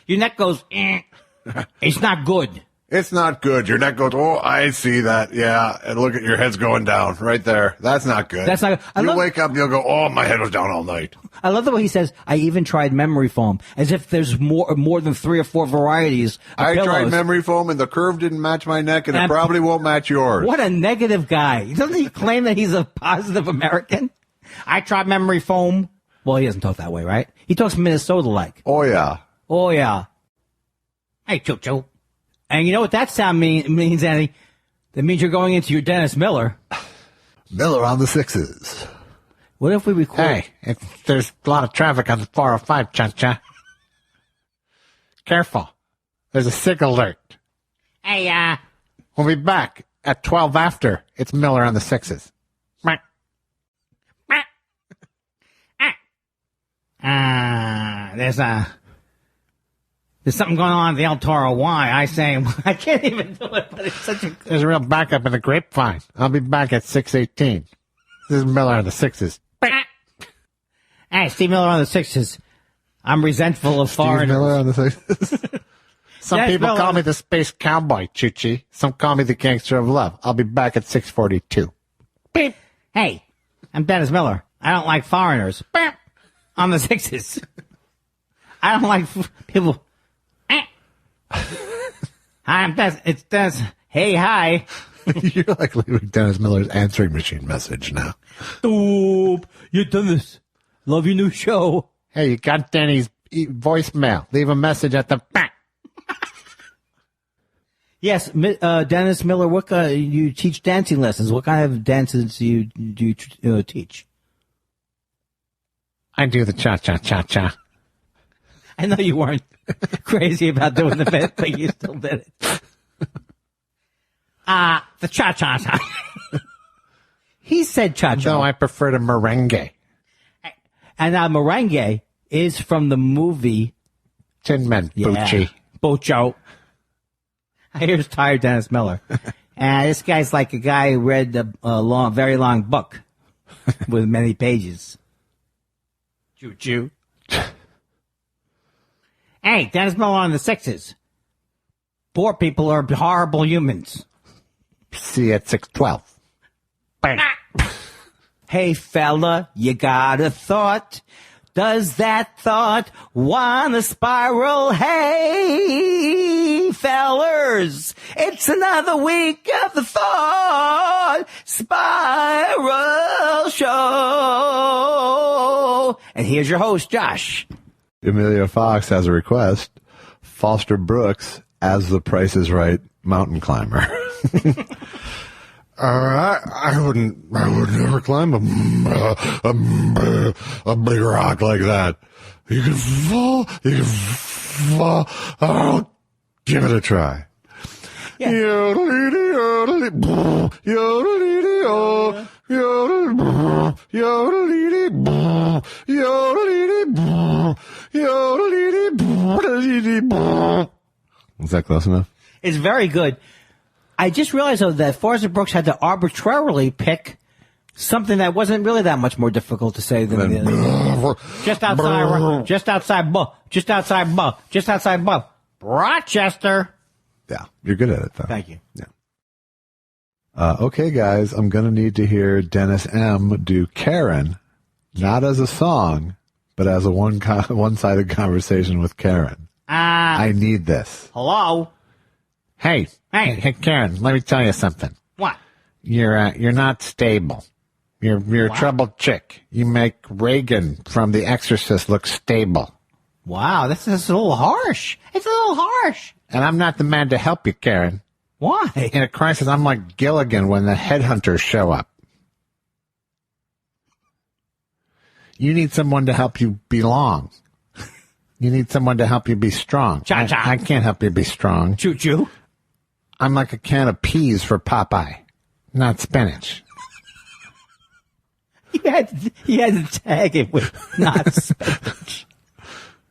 Your neck goes, It's not good. It's not good. Your neck goes, oh, I see that. Yeah. And look at your head's going down right there. That's not good. That's not good. You'll wake up and you'll go, oh, my head was down all night. I love the way he says, I even tried memory foam, as if there's more than 3 or 4 varieties of I pillows. tried memory foam and the curve didn't match my neck and it probably won't match yours. What a negative guy. Doesn't he claim that he's a positive American? I tried memory foam. Well, he doesn't talk that way, right? He talks Minnesota-like. Oh, yeah. Oh, yeah. Hey, choo-choo. And you know what that sound means, Andy? That means you're going into your Dennis Miller. Miller on the sixes. What if we record? Hey, there's a lot of traffic on the 405, Cha-Cha. Careful. There's a SIG alert. Hey, we'll be back at 12 after. It's Miller on the sixes. There's something going on at the El Toro Y. I say, I can't even do it, but it's such a... There's a real backup in the grapevine. I'll be back at 6:18. This is Miller on the sixes. Hey, Steve Miller on the sixes. I'm resentful of foreigners. Steve Miller on the sixes. Some people call me the space cowboy, Chuchi. Some call me the gangster of love. I'll be back at 6:42. Beep. Hey, I'm Dennis Miller. I don't like foreigners. Beep. On the sixes. I don't like people... I'm Dennis. It's Dennis. Hey, hi. You're like leaving Dennis Miller's answering machine message now. Doop. You're Dennis. Love your new show. Hey, you got Danny's voicemail. Leave a message at the back. Yes, Dennis Miller. What you teach dancing lessons? What kind of dances do you teach? I do the cha-cha-cha-cha. I know you weren't crazy about doing the bit, but you still did it. The cha-cha-cha. He said cha-cha. No, I prefer the merengue. And now merengue is from the movie Tin Men, Bucci. Bocho. Here's tired Dennis Miller. And this guy's like a guy who read a very long book with many pages. Choo-choo. Hey, Dennis Miller on the sixes. Poor people are horrible humans. See you at 6:12. Bang. Hey, fella, you got a thought? Does that thought wanna spiral? Hey, fellers, it's another week of the Thought Spiral Show. And here's your host, Josh. Amelia Fox has a request. Foster Brooks as the Price is Right mountain climber. I would never climb a big rock like that. You can fall. I'll give it a try. Yeah. Yodelity, yodelity, yodelity, yodelity. Is that close enough? It's very good. I just realized, though, that Forrest Brooks had to arbitrarily pick something that wasn't really that much more difficult to say than the other. Just outside Rochester. Yeah, you're good at it, though. Thank you. Yeah. Okay, guys, I'm going to need to hear Dennis M. do Karen, not as a song, but as a one-sided conversation with Karen. I need this. Hello? Hey, Karen, let me tell you something. What? You're not stable. You're a troubled chick. You make Reagan from The Exorcist look stable. Wow, that's a little harsh. It's a little harsh. And I'm not the man to help you, Karen. Why? In a crisis, I'm like Gilligan when the headhunters show up. You need someone to help you belong. You need someone to help you be strong. Cha-cha. I can't help you be strong. Choo-choo. I'm like a can of peas for Popeye, not spinach. He had to tag it with not spinach.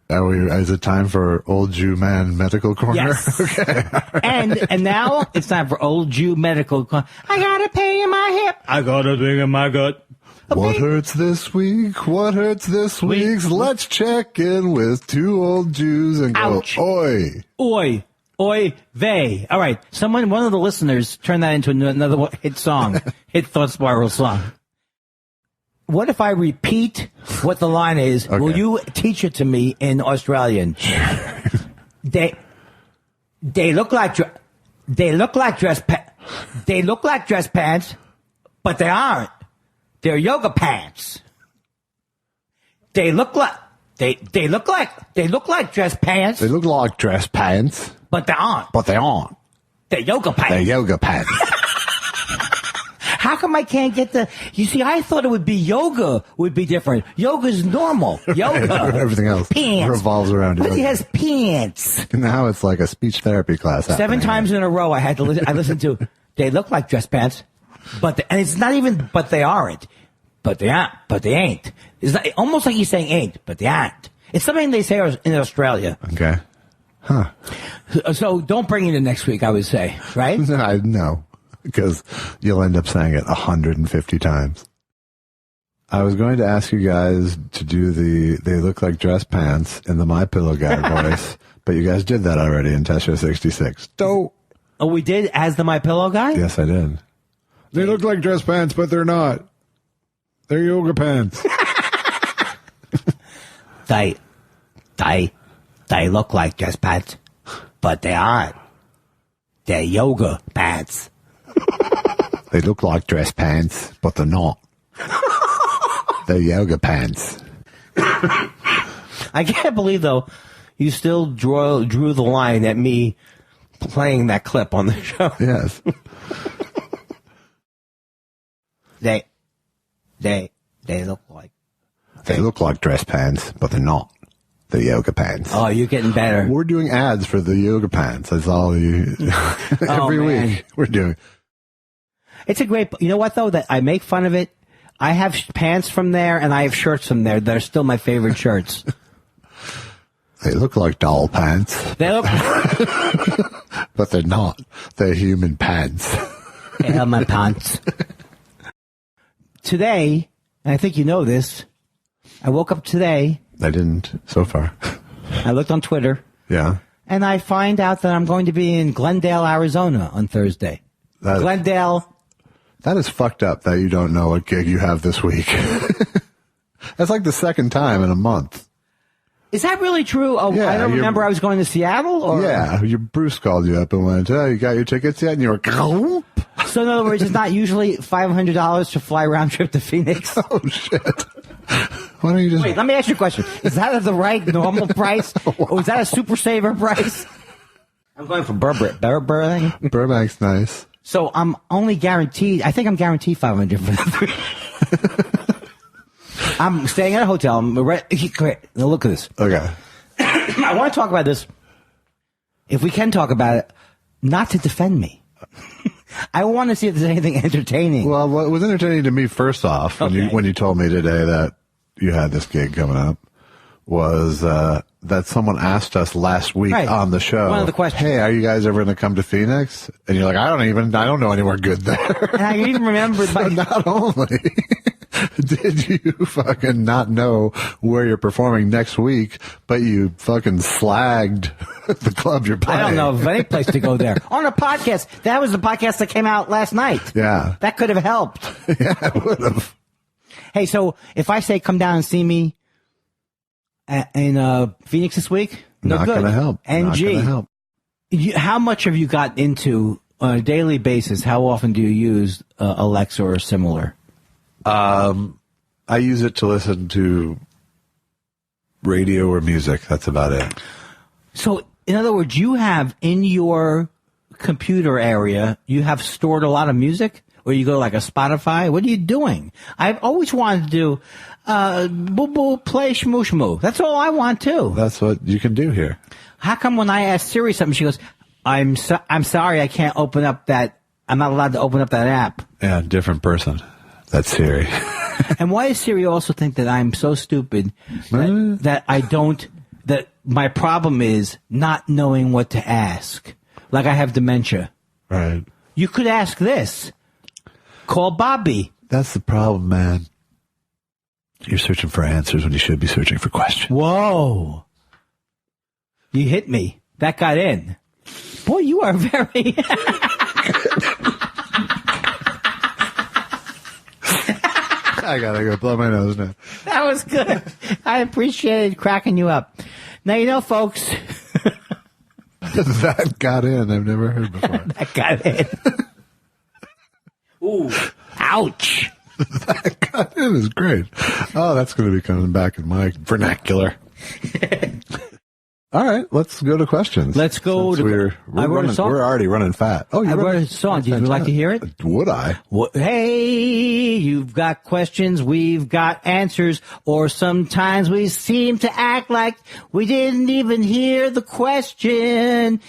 Is it time for Old Jew Man Medical Corner? Yes. Okay. And now it's time for Old Jew Medical Corner. I got a pain in my hip. I got a thing in my gut. What hurts this week? What hurts this week? Let's check in with two old Jews and go, Ouch. oi. Oi. Oy vey. All right. One of the listeners turned that into another hit song. Hit Thought Spiral song. What if I repeat what the line is? Okay. Will you teach it to me in Australian? They look like dress pants, but they aren't. They're yoga pants. They look like dress pants. They look like dress pants. But they aren't. They're yoga pants. How come I can't get you see, I thought it would be yoga would be different. Yoga's normal. Yoga. Everything else pants. Revolves around but yoga. He has pants. Now it's like a speech therapy class. 7 times in a row I had to I listened to, they look like dress pants, and it's not even, but they aren't. But they aren't. But they ain't. It's not, almost like he's saying ain't, but they aren't. It's something they say in Australia. Okay. Huh. So don't bring it in next week, I would say, right? No, because you'll end up saying it 150 times. I was going to ask you guys to do they look like dress pants in the My Pillow guy voice, but you guys did that already in Test Show 66. Oh, we did as the My Pillow guy? Yes, I did. They look like dress pants, but they're not. They're yoga pants. They look like dress pants, but they aren't. They're yoga pants. They look like dress pants, but they're not. They're yoga pants. I can't believe, though, you still drew the line at me playing that clip on the show. Yes. They look like. They look like dress pants, but they're not. They're yoga pants. Oh, you're getting better. We're doing ads for the yoga pants. That's all you. Every week we're doing. It's a great. You know what though? That I make fun of it. I have pants from there, and I have shirts from there that are still my favorite shirts. They look like doll pants, They look. but they're not. They're human pants. Hell, my pants. Today, and I think you know this. I woke up today. I didn't so far. I looked on Twitter, Yeah. and I find out that I'm going to be in Glendale, Arizona on Thursday. Glendale. That is fucked up that you don't know what gig you have this week. That's like the second time in a month. Is that really true? Oh, Yeah, I don't remember I was going to Seattle? Or? Yeah. Bruce called you up and went, oh, you got your tickets yet? And you were, oh, So in other words, it's not usually $500 to fly round trip to Phoenix? shit. Why don't you just... Wait, let me ask you a question. Is that the right normal price? Or is that a super saver price? I'm going for Burbank. Burbank's nice. So I'm only guaranteed, I think I'm guaranteed $500 for that. I'm staying at a hotel. Now look at this. Okay. I want to talk about this. If we can talk about it, not to defend me. I want to see if there's anything entertaining. Well, what was entertaining to me, first off, when you told me today that you had this gig coming up, was that someone asked us last week on the show. One of the questions. Hey, are you guys ever going to come to Phoenix? And you're like, I don't know anywhere good there. And I even remembered So not only did you fucking not know where you're performing next week, but you fucking slagged the club you're playing. I don't know of any place to go there. On a podcast. That was the podcast that came out last night. Yeah. That could have helped. Yeah, it would have. Hey, so if I say come down and see me in Phoenix this week, no Not good. going to help. NG. Not going to help. How much have you got into on a daily basis? How often do you use Alexa or similar? I use it to listen to radio or music. That's about it. So, in other words, you have in your computer area, you have stored a lot of music? Or you go to like a Spotify? What are you doing? I've always wanted to do boo boo play shmoo shmoo. That's all I want too. That's what you can do here. How come when I ask Siri something, she goes, I'm sorry, I can't open up that. I'm not allowed to open up that app. Yeah, different person. That's Siri. And why does Siri also think that I'm so stupid that I don't, that my problem is not knowing what to ask? Like I have dementia. Right. You could ask this. Call Bobby. That's the problem, man. You're searching for answers when you should be searching for questions. Whoa. You hit me. That got in. Boy, you are very... I gotta go blow my nose now. That was good. I appreciated cracking you up. Now, you know, folks... That got in. I've never heard before. That got in. Ooh. Ouch. That got in is great. Oh, that's going to be coming back in my vernacular. All right, let's go to questions. Let's go Since to... I wrote a song. We're already running fat. Oh, I wrote a song. Would you like to hear it? Would I? Hey, you've got questions, we've got answers, or sometimes we seem to act like we didn't even hear the question.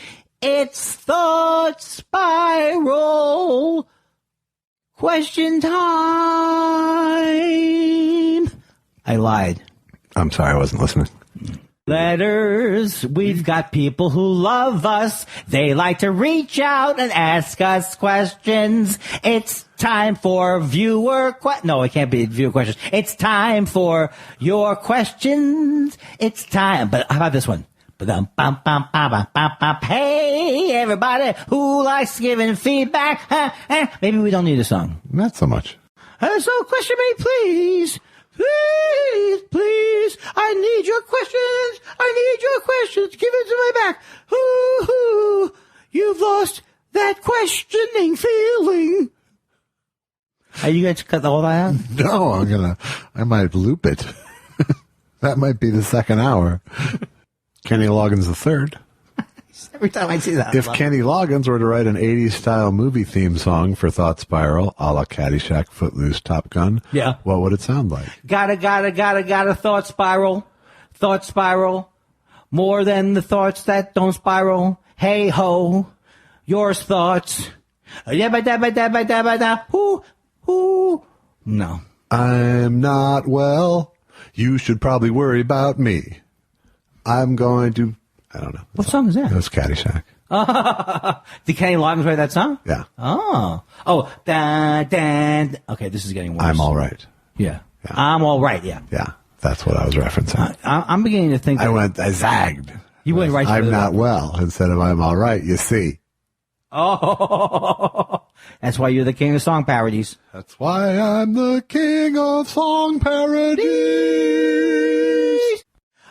It's Thought Spiral. Question time. I lied. I'm sorry, I wasn't listening. Letters. We've got people who love us. They like to reach out and ask us questions. It's time for No, it can't be viewer questions. It's time for your questions. It's time. But how about this one? Hey, everybody who likes giving feedback. Maybe we don't need a song. Not so much. So question me, please. Please, please, I need your questions. I need your questions. Give it to my back. Ooh, you've lost that questioning feeling. Are you going to cut all that out? No, I might loop it. That might be the second hour. Kenny Loggins the third. Every time I see that. If Kenny Loggins were to write an 80s style movie theme song for Thought Spiral, a la Caddyshack, Footloose, Top Gun, Yeah. what would it sound like? Gotta thought spiral. Thought spiral. More than the thoughts that don't spiral. Hey ho. Yours thoughts. Yabba dabba dabba dabba da. Hoo. Hoo. No. I'm not well. You should probably worry about me. I'm going to... I don't know. What song is that? It was Caddyshack. Did Kenny Loggins write that song? Yeah. Oh. Oh. Da, da. Okay, this is getting worse. I'm all right. Yeah. I'm all right, yeah. Yeah, that's what I was referencing. I'm beginning to think... I zagged. You went right I'm through not that. well instead of I'm all right, you see. Oh. That's why you're the king of song parodies. That's why I'm the king of song parodies.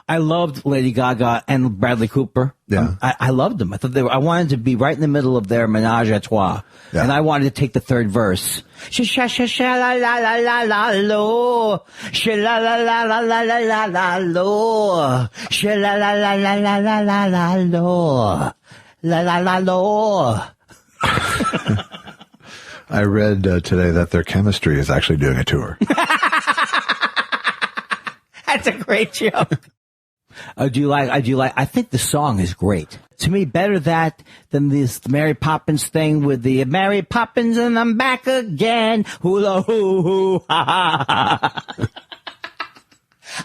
I loved Lady Gaga and Bradley Cooper. Yeah. I loved them. I thought I wanted to be right in the middle of their menage a trois. Yeah. And I wanted to take the third verse. Sha-sha-sha-la-la-la-la-lo. Sha-la-la-la-la-la-la-lo. Sha-la-la-la-la-la-la-lo. La-la-la-lo. I read today that their chemistry is actually doing a tour. That's a great joke. I think the song is great. To me, better that than this Mary Poppins thing with the Mary Poppins and I'm back again. Hula hoo hoo ha ha ha.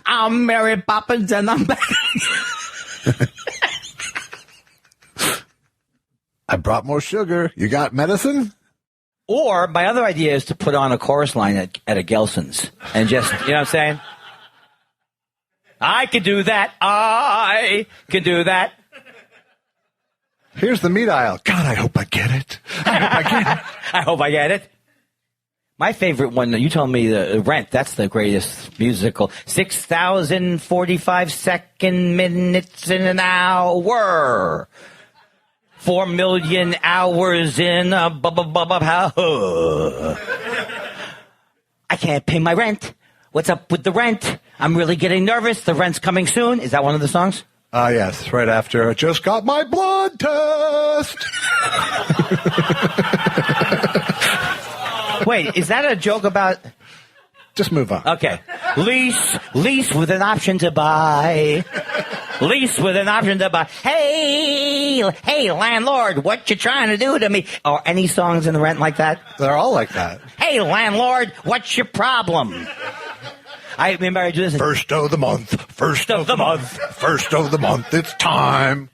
I'm Mary Poppins and I'm back again. I brought more sugar. You got medicine? Or my other idea is to put on a chorus line at a Gelson's and just, you know what I'm saying? I can do that. I can do that. Here's the meat aisle. God, I hope I get it. I hope I get it. I hope I get it. My favorite one, you told me the Rent, that's the greatest musical. 6,045 second minutes in an hour. 4 million hours in a I can't pay my rent. What's up with the rent? I'm really getting nervous. The rent's coming soon. Is that one of the songs? Yes, right after I just got my blood test. Wait, is that a joke about... Just move on. Okay. Lease with an option to buy. Lease with an option to buy. Hey, landlord, what you trying to do to me? Or any songs in the Rent like that? They're all like that. Hey, landlord, what's your problem? I remember I do this. First of the month. First of the month. First of the month. It's time.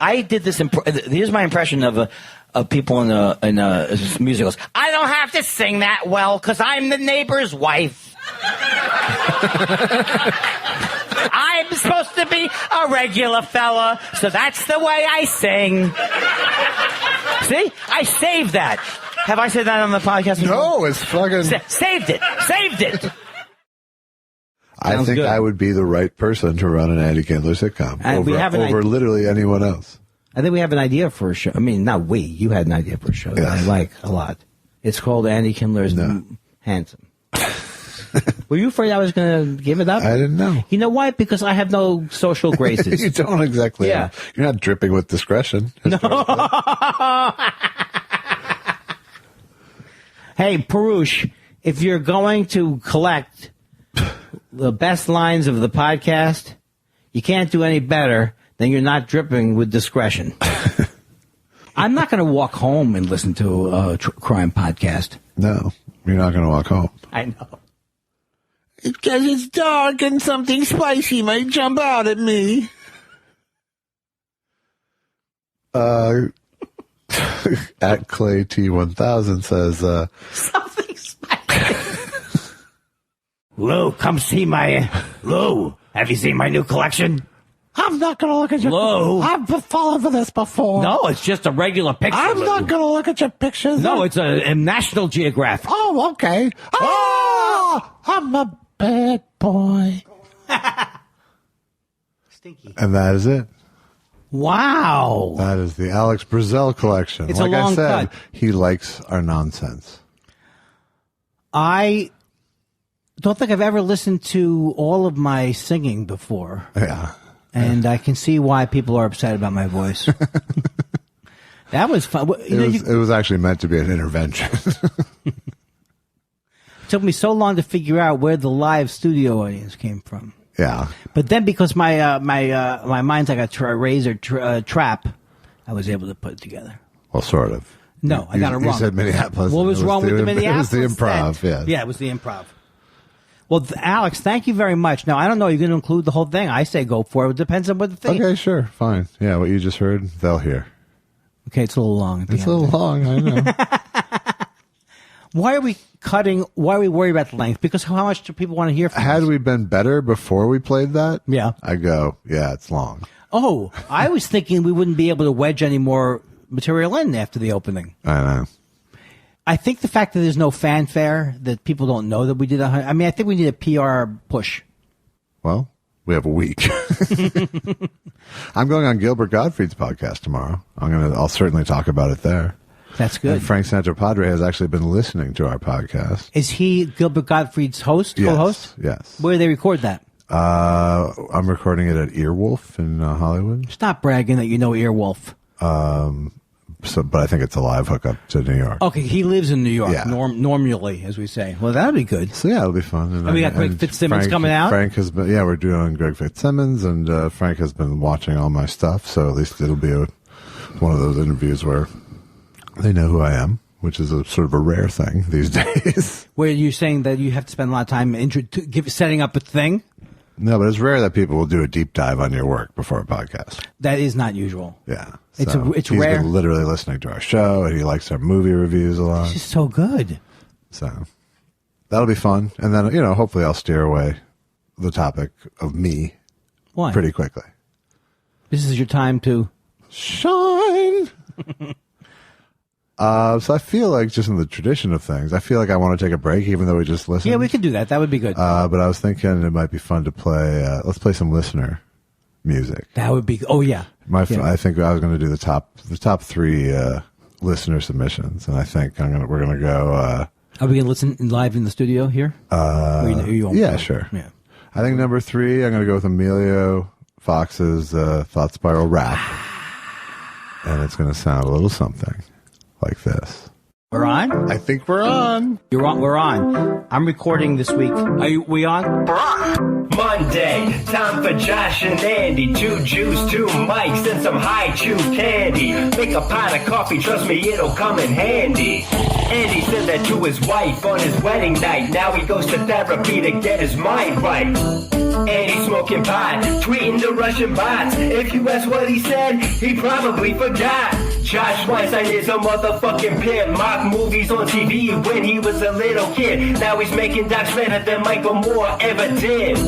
I did this. Here's my impression of people in musicals. I don't have to sing that well because I'm the neighbor's wife. I'm supposed to be a regular fella, so that's the way I sing. See? I saved that. Have I said that on the podcast before? No, it's fucking... Saved it. I think good. I would be the right person to run an Andy Kindler sitcom over literally anyone else. I think we have an idea for a show. I mean, not we. You had an idea for a show that I like a lot. It's called Andy Kindler's Handsome. Were you afraid I was going to give it up? I didn't know. You know why? Because I have no social graces. You don't exactly. Yeah. You're not dripping with discretion. No. Hey, Perush, if you're going to collect the best lines of the podcast, you can't do any better than you're not dripping with discretion. I'm not going to walk home and listen to a crime podcast. No, you're not going to walk home. I know. Because it's dark and something spicy might jump out at me. At Clay T1000 says, Something spicy. Lou, come see my... Lou, have you seen my new collection? I'm not going to look at your... Lou. I've fallen for this before. No, it's just a regular picture. I'm Lou. not going to look at your pictures. No, it's a National Geographic. Oh, okay. Oh, I'm a bad boy. Stinky. and that is it. Wow. That is the Alex Brazell collection. It's like a long I said, cut. he likes our nonsense. I don't think I've ever listened to all of my singing before. Yeah. And I can see why people are upset about my voice. That was fun. It was actually meant to be an intervention. It took me so long to figure out where the live studio audience came from. Yeah. But then because my mind's like a razor trap, I was able to put it together. Well, sort of. No, I got it wrong. You said Minneapolis. What was wrong with the Minneapolis? It was the improv, then? yeah. Yeah, it was the improv. Well, Alex, thank you very much. Now, I don't know. You're going to include the whole thing. I say go for it. It depends on what the thing. Okay, sure. Fine. Yeah, what you just heard, they'll hear. Okay, it's a little long. It's a little long, I know. Why are we cutting? Why are we worried about the length? Because how much do people want to hear from Had us? we been better before we played that, Yeah. I go, yeah, it's long. Oh, I was thinking we wouldn't be able to wedge any more material in after the opening. I know. I think the fact that there's no fanfare, that people don't know that we did I mean, I think we need a PR push. Well, we have a week. I'm going on Gilbert Gottfried's podcast tomorrow. I'll certainly talk about it there. That's good. And Frank Santopadre has actually been listening to our podcast. Is he Gilbert Gottfried's co-host? Yes. Where do they record that? I'm recording it at Earwolf in Hollywood. Stop bragging that you know Earwolf. But I think it's a live hookup to New York. Okay, he lives in New York, Yeah. normally, as we say. Well, that'd be good. So yeah, it'll be fun. And we got Greg Fitzsimmons coming out? Frank has been, we're doing Greg Fitzsimmons, and Frank has been watching all my stuff, so at least it'll be one of those interviews where they know who I am, which is a sort of a rare thing these days. Where you're saying that you have to spend a lot of time setting up a thing? No, but it's rare that people will do a deep dive on your work before a podcast. That is not usual. Yeah. It's So it's he's rare. been literally listening to our show, and he likes our movie reviews a lot. It's just so good. So that'll be fun. And then, hopefully I'll steer away the topic of me Why? pretty quickly. This is your time to Shine! So I feel like, just in the tradition of things, I feel like I want to take a break, even though we just listened. Yeah, we could do that. That would be good. But I was thinking it might be fun to play. Let's play some listener music. That would be. Oh yeah. I think I was going to do the top three listener submissions, and I think we're going to go. Are we going to listen live in the studio here? Yeah, sure. Yeah. I think number 3, I'm going to go with Emilio Fox's Thought Spiral Rap, and it's going to sound a little something like this. We're on? I think we're on. You're on. We're on. I'm recording this week. We on? We're on. Monday, time for Josh and Andy. 2 Jews, 2 mics, and some high chew candy. Make a pot of coffee, trust me, it'll come in handy. Andy said that to his wife on his wedding night. Now he goes to therapy to get his mind right. Andy smoking pot, tweeting the Russian bots. If you ask what he said, he probably forgot. Josh Weinstein is a motherfucking pimp. Mock movies on TV when he was a little kid. Now he's making docs better than Michael Moore ever did.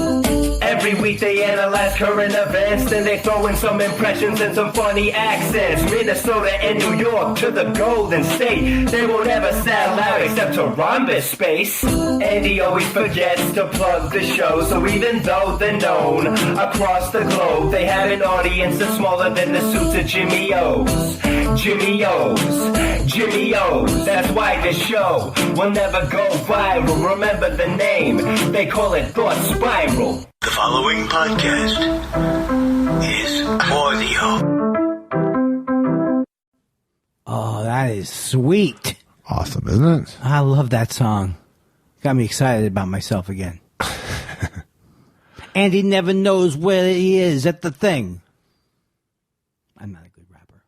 Every week they analyze current events, then they throw in some impressions and some funny accents. Minnesota and New York to the Golden State. They won't ever sell out except to rhombus space. And he always forgets to plug the show, so even though they're known across the globe, they have an audience that's smaller than the suits of Jimmy O's. Jimmy O's. Jimmy O's. That's why this show will never go viral. Remember the name, they call it Thought Spiral. The following podcast is audio. Oh, that is sweet. Awesome, isn't it? I love that song. Got me excited about myself again. And he never knows where he is at the thing. I'm not a good rapper.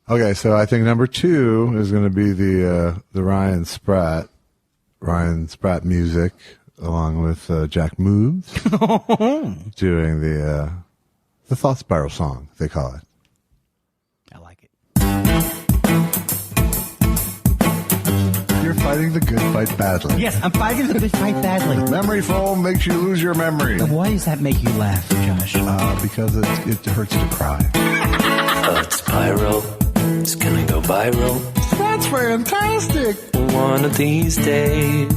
Okay, so I think number 2 is going to be the Ryan Spratt music, along with Jack Moves doing the Thought Spiral song, they call it. I like it. You're fighting the good fight badly. Yes, I'm fighting the good fight badly. Memory foam makes you lose your memory. Why does that make you laugh, Josh? Because it hurts to cry. Thought spiral. It's gonna go viral. That's fantastic. One of these days.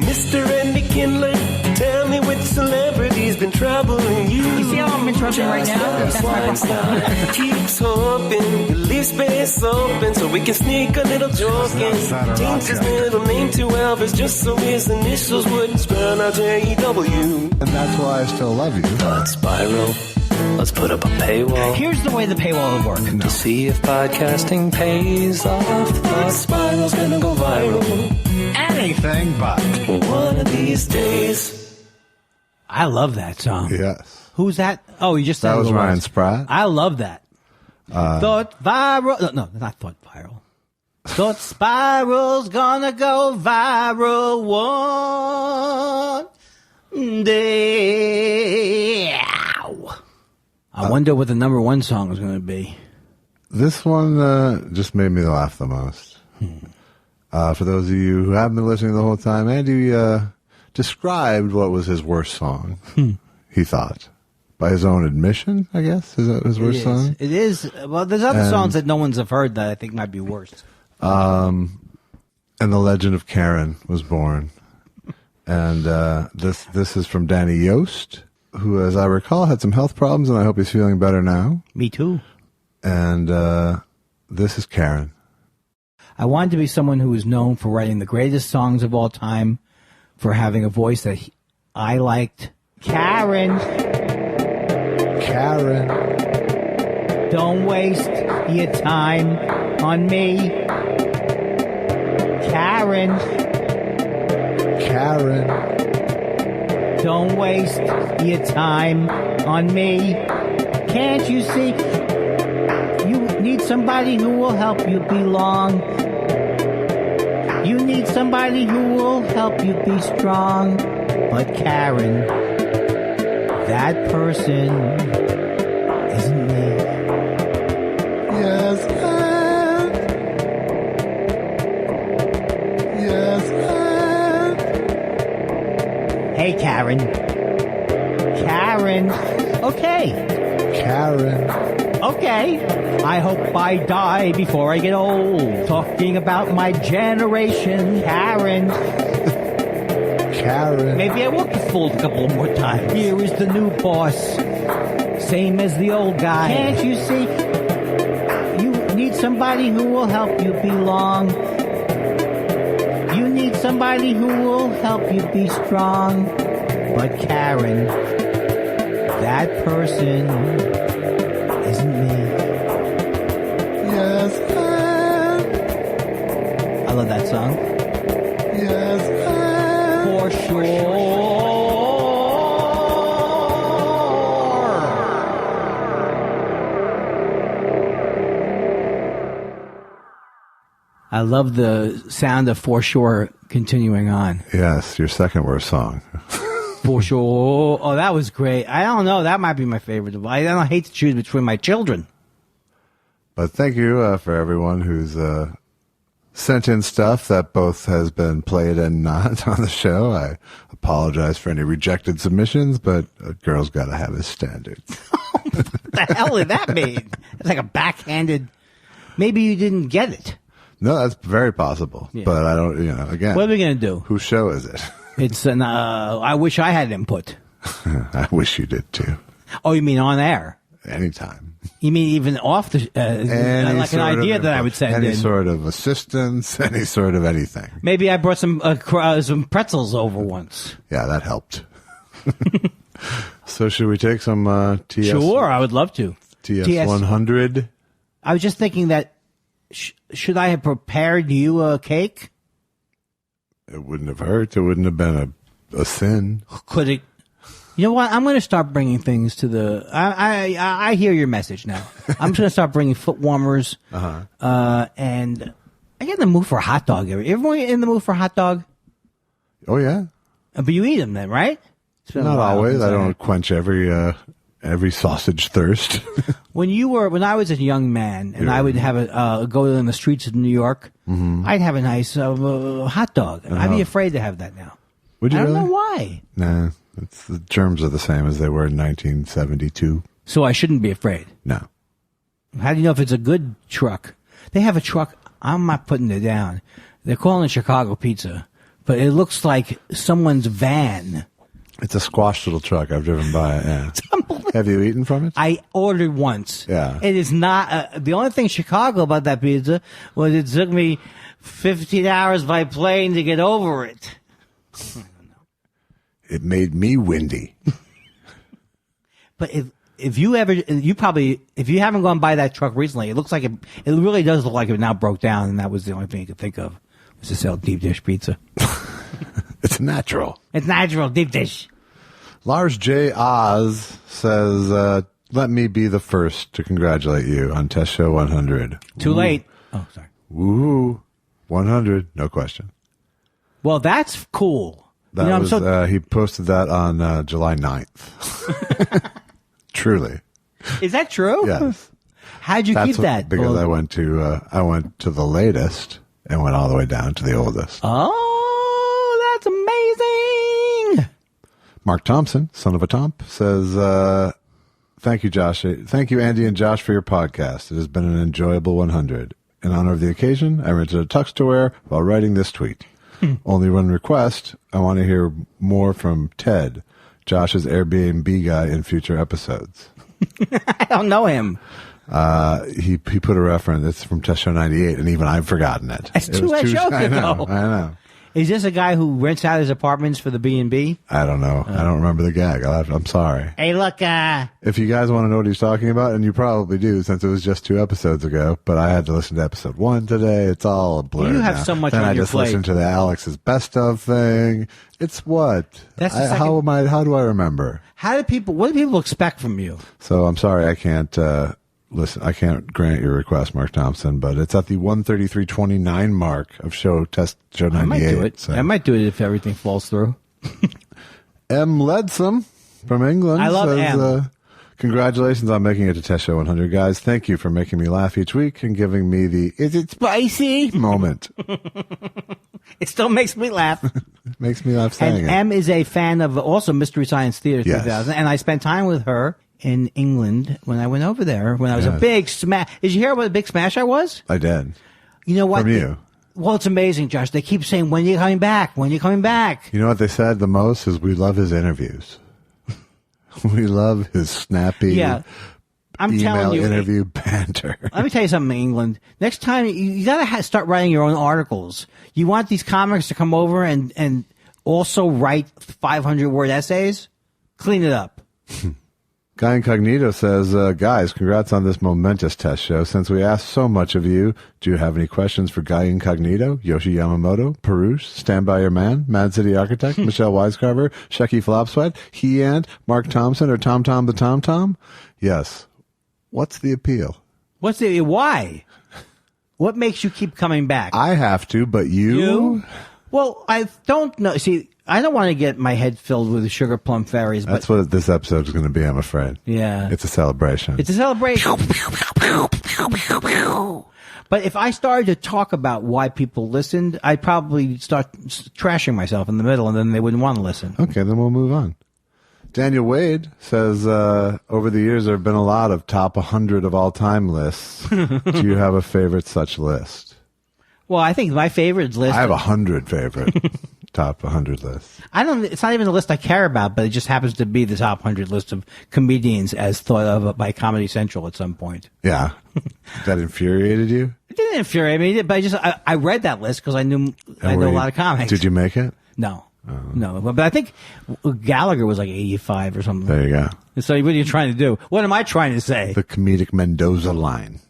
Mr. Andy Kindler, tell me which celebrity's been troubling you. You see how I'm interrupt me right now? That's my Weinstein keeps hoping the leave space open so we can sneak a little joke in. Change his middle name to Elvis just so his initials wouldn't spell out J-E-W. And that's why I still love you. Thought spiral. Let's put up a paywall Here's the way the paywall will work. to see if podcasting pays off. Thought spiral's gonna go viral Anything but. one of these days. I love that song. Yes. Who's that? Oh, you just said That was who it Ryan Spratt. I love that. Thought viral. No, not thought viral. Thought spiral's gonna go viral one day. Ow. I wonder what the number one song is going to be. This one just made me laugh the most. For those of you who haven't been listening the whole time, Andy described what was his worst song, he thought. By his own admission, I guess? Is that his worst song? It is. Well, there's other songs that no one's have heard that I think might be worse. And the legend of Karen was born. And this is from Danny Yost, who, as I recall, had some health problems, and I hope he's feeling better now. Me too. And this is Karen. I wanted to be someone who was known for writing the greatest songs of all time, for having a voice that I liked. Karen, don't waste your time on me. Karen, don't waste your time on me. Can't you see? You need somebody who will help you belong. You need somebody who will help you be strong. But Karen, that person isn't me. Yes, Hey, Karen. Okay. Okay. I hope I die before I get old. Talking about my generation, Karen. Maybe I will get fooled a couple more times. Here is the new boss. Same as the old guy. Can't you see? You need somebody who will help you belong. You need somebody who will help you be strong. But Karen, that person isn't me. Yes, I love that song. Yes, for sure. I love the sound of For Sure continuing on. Yes, your second worst song. For sure. Oh, that was great. I don't know. That might be my favorite. I don't hate to choose between my children. But thank you for everyone who's sent in stuff that both has been played and not on the show. I apologize for any rejected submissions, but a girl's got to have his standards. What the hell did that mean? It's like a backhanded. Maybe you didn't get it. No, that's very possible. Yeah. But I don't, again. What are we going to do? Whose show is it? It's an, I wish I had input. I wish you did too. Oh, you mean on air? Anytime. You mean even off the, like an idea that I would send any in? Any sort of assistance, any sort of anything. Maybe I brought some pretzels over once. Yeah, that helped. So should we take some TS? Sure, I would love to. TS 100? I was just thinking that, should I have prepared you a cake? It wouldn't have hurt. It wouldn't have been a sin. Could it? You know what? I'm going to start bringing things to the. I hear your message now. I'm just going to start bringing foot warmers. And I get in the mood for a hot dog. Everyone in the mood for a hot dog? Oh yeah. But you eat them then, right? Not always. I don't quench every sausage thirst. When I was a young man, and I would have go in the streets of New York, I'd have a nice hot dog. I'd be afraid to have that now. Would you I don't really? know why. Nah, the germs are the same as they were in 1972. So I shouldn't be afraid. No. How do you know if it's a good truck? They have a truck. I'm not putting it down. They're calling it Chicago Pizza, but it looks like someone's van It's a squash little truck. I've driven by it. Yeah. Have you eaten from it? I ordered once. Yeah. It is not, the only thing in Chicago about that pizza was it took me 15 hours by plane to get over it. It made me windy. But if you ever, if you haven't gone by that truck recently, it looks like it really does look like it now broke down, and that was the only thing you could think of, was to sell deep dish pizza. It's natural. It's natural, deep dish. Lars J. Oz says, let me be the first to congratulate you on Test Show 100. Too late. Oh, sorry. Woohoo. 100, no question. Well, that's cool. That was, he posted that on July 9th. Truly. Is that true? Yes. How'd you keep that? Because I went to the latest and went all the way down to the oldest. Oh, that's amazing. Mark Thompson, son of a Tomp, says, thank you, Josh. Thank you, Andy and Josh, for your podcast. It has been an enjoyable 100. In honor of the occasion, I rented a tux to wear while writing this tweet. Only one request. I want to hear more from Ted, Josh's Airbnb guy, in future episodes. I don't know him. He put a reference. It's from Test Show 98, and even I've forgotten it. It's two shows ago. I know. Is this a guy who rents out his apartments for the B&B? I don't know. I don't remember the gag. I'm sorry. Hey, look. If you guys want to know what he's talking about, and you probably do, since it was just 2 episodes ago, but I had to listen to episode 1 today. It's all a blur. You have now. so much then on I your just plate. listened to the Alex's best of thing. It's what? That's the second- How do I remember? What do people expect from you? So I'm sorry, I can't listen. I can't grant your request, Mark Thompson, but it's at the 133.29 mark of Test Show 98. I might do it. So. I might do it if everything falls through. M. Ledsome from England I love says, M. Congratulations on making it to Test Show 100, guys. Thank you for making me laugh each week and giving me the "is it spicy" moment. It still makes me laugh. Makes me laugh saying And it. M is a fan of also Mystery Science Theater Yes. 3000, and I spent time with her in England when I went over there, when I was a big smash. Did you hear what a big smash I was? I did. You know what? From you. Well, it's amazing, Josh. They keep saying, when are you coming back? When are you coming back? You know what they said the most is we love his interviews. We love his snappy I'm email telling you, interview banter. Let me tell you something, England. Next time, you got to start writing your own articles. You want these comics to come over and also write 500-word essays? Clean it up. Guy Incognito says, guys, congrats on this momentous test show. Since we asked so much of you, do you have any questions for Guy Incognito, Yoshi Yamamoto, Perush, Stand By Your Man, Mad City Architect, Michelle Wisecarver, Shecky Flopsweat, He and Mark Thompson, or Tom Tom the Tom Tom? Yes. What's the appeal? Why? What makes you keep coming back? I have to, but you? Well, I don't know. See, I don't want to get my head filled with sugar plum fairies. That's but what this episode is going to be, I'm afraid. Yeah. It's a celebration. It's a celebration. But if I started to talk about why people listened, I'd probably start trashing myself in the middle, and then they wouldn't want to listen. Okay, then we'll move on. Daniel Wade says, over the years, there have been a lot of top 100 of all time lists. Do you have a favorite such list? Well, I think my favorite list. I have 100 favorite top 100 lists. It's not even a list I care about, but it just happens to be the top 100 list of comedians as thought of by Comedy Central at some point. Yeah. That infuriated you? It didn't infuriate me, but I read that list because I know a lot of comics. Did you make it? No. No, but I think Gallagher was like 85 or something. There you go. So what are you trying to do? What am I trying to say? The comedic Mendoza line.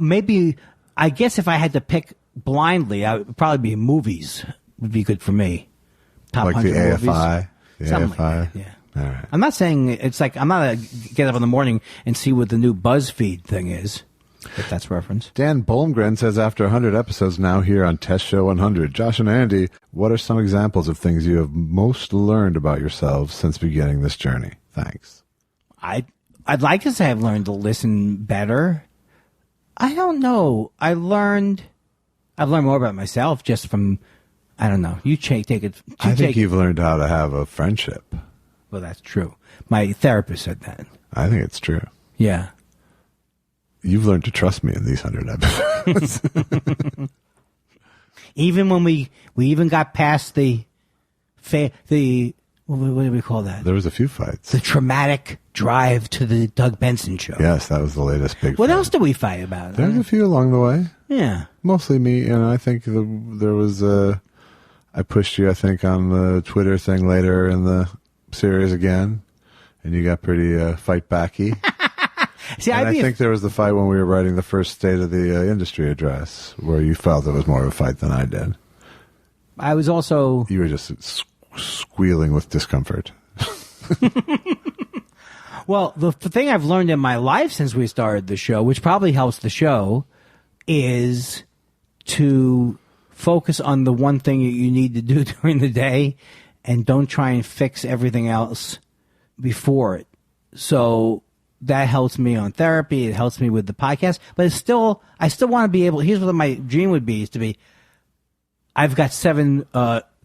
Maybe, I guess if I had to pick blindly, I would probably be movies would be good for me. Top Like 100 the movies. AFI? The Something AFI? like that, yeah. All right. I'm not saying it's like, I'm not get up in the morning and see what the new BuzzFeed thing is, if that's reference. Dan Bolmgren says, after 100 episodes now here on Test Show 100, Josh and Andy, what are some examples of things you have most learned about yourselves since beginning this journey? Thanks. I'd like to say I've learned to listen better. I don't know. I've learned more about myself just from, I don't know. You take it. I think you've learned how to have a friendship. Well, that's true. My therapist said that. I think it's true. Yeah. You've learned to trust me in these 100 episodes. Even when we even got past the what do we call that? There was a few fights. The traumatic drive to the Doug Benson show. Yes, that was the latest big What fight. else did we fight about? There's a few along the way. Yeah. Mostly me, and I think there was I pushed you, I think, on the Twitter thing later in the series again, and you got pretty fight backy. See, and I think there was the fight when we were writing the first State of the Industry address, where you felt it was more of a fight than I did. I was also... You were just squealing with discomfort. Well, the thing I've learned in my life since we started the show, which probably helps the show, is to focus on the one thing that you need to do during the day and don't try and fix everything else before it. So that helps me on therapy. It helps me with the podcast. But it's still, I still want to be able, here's what my dream would be, is to be, I've got 7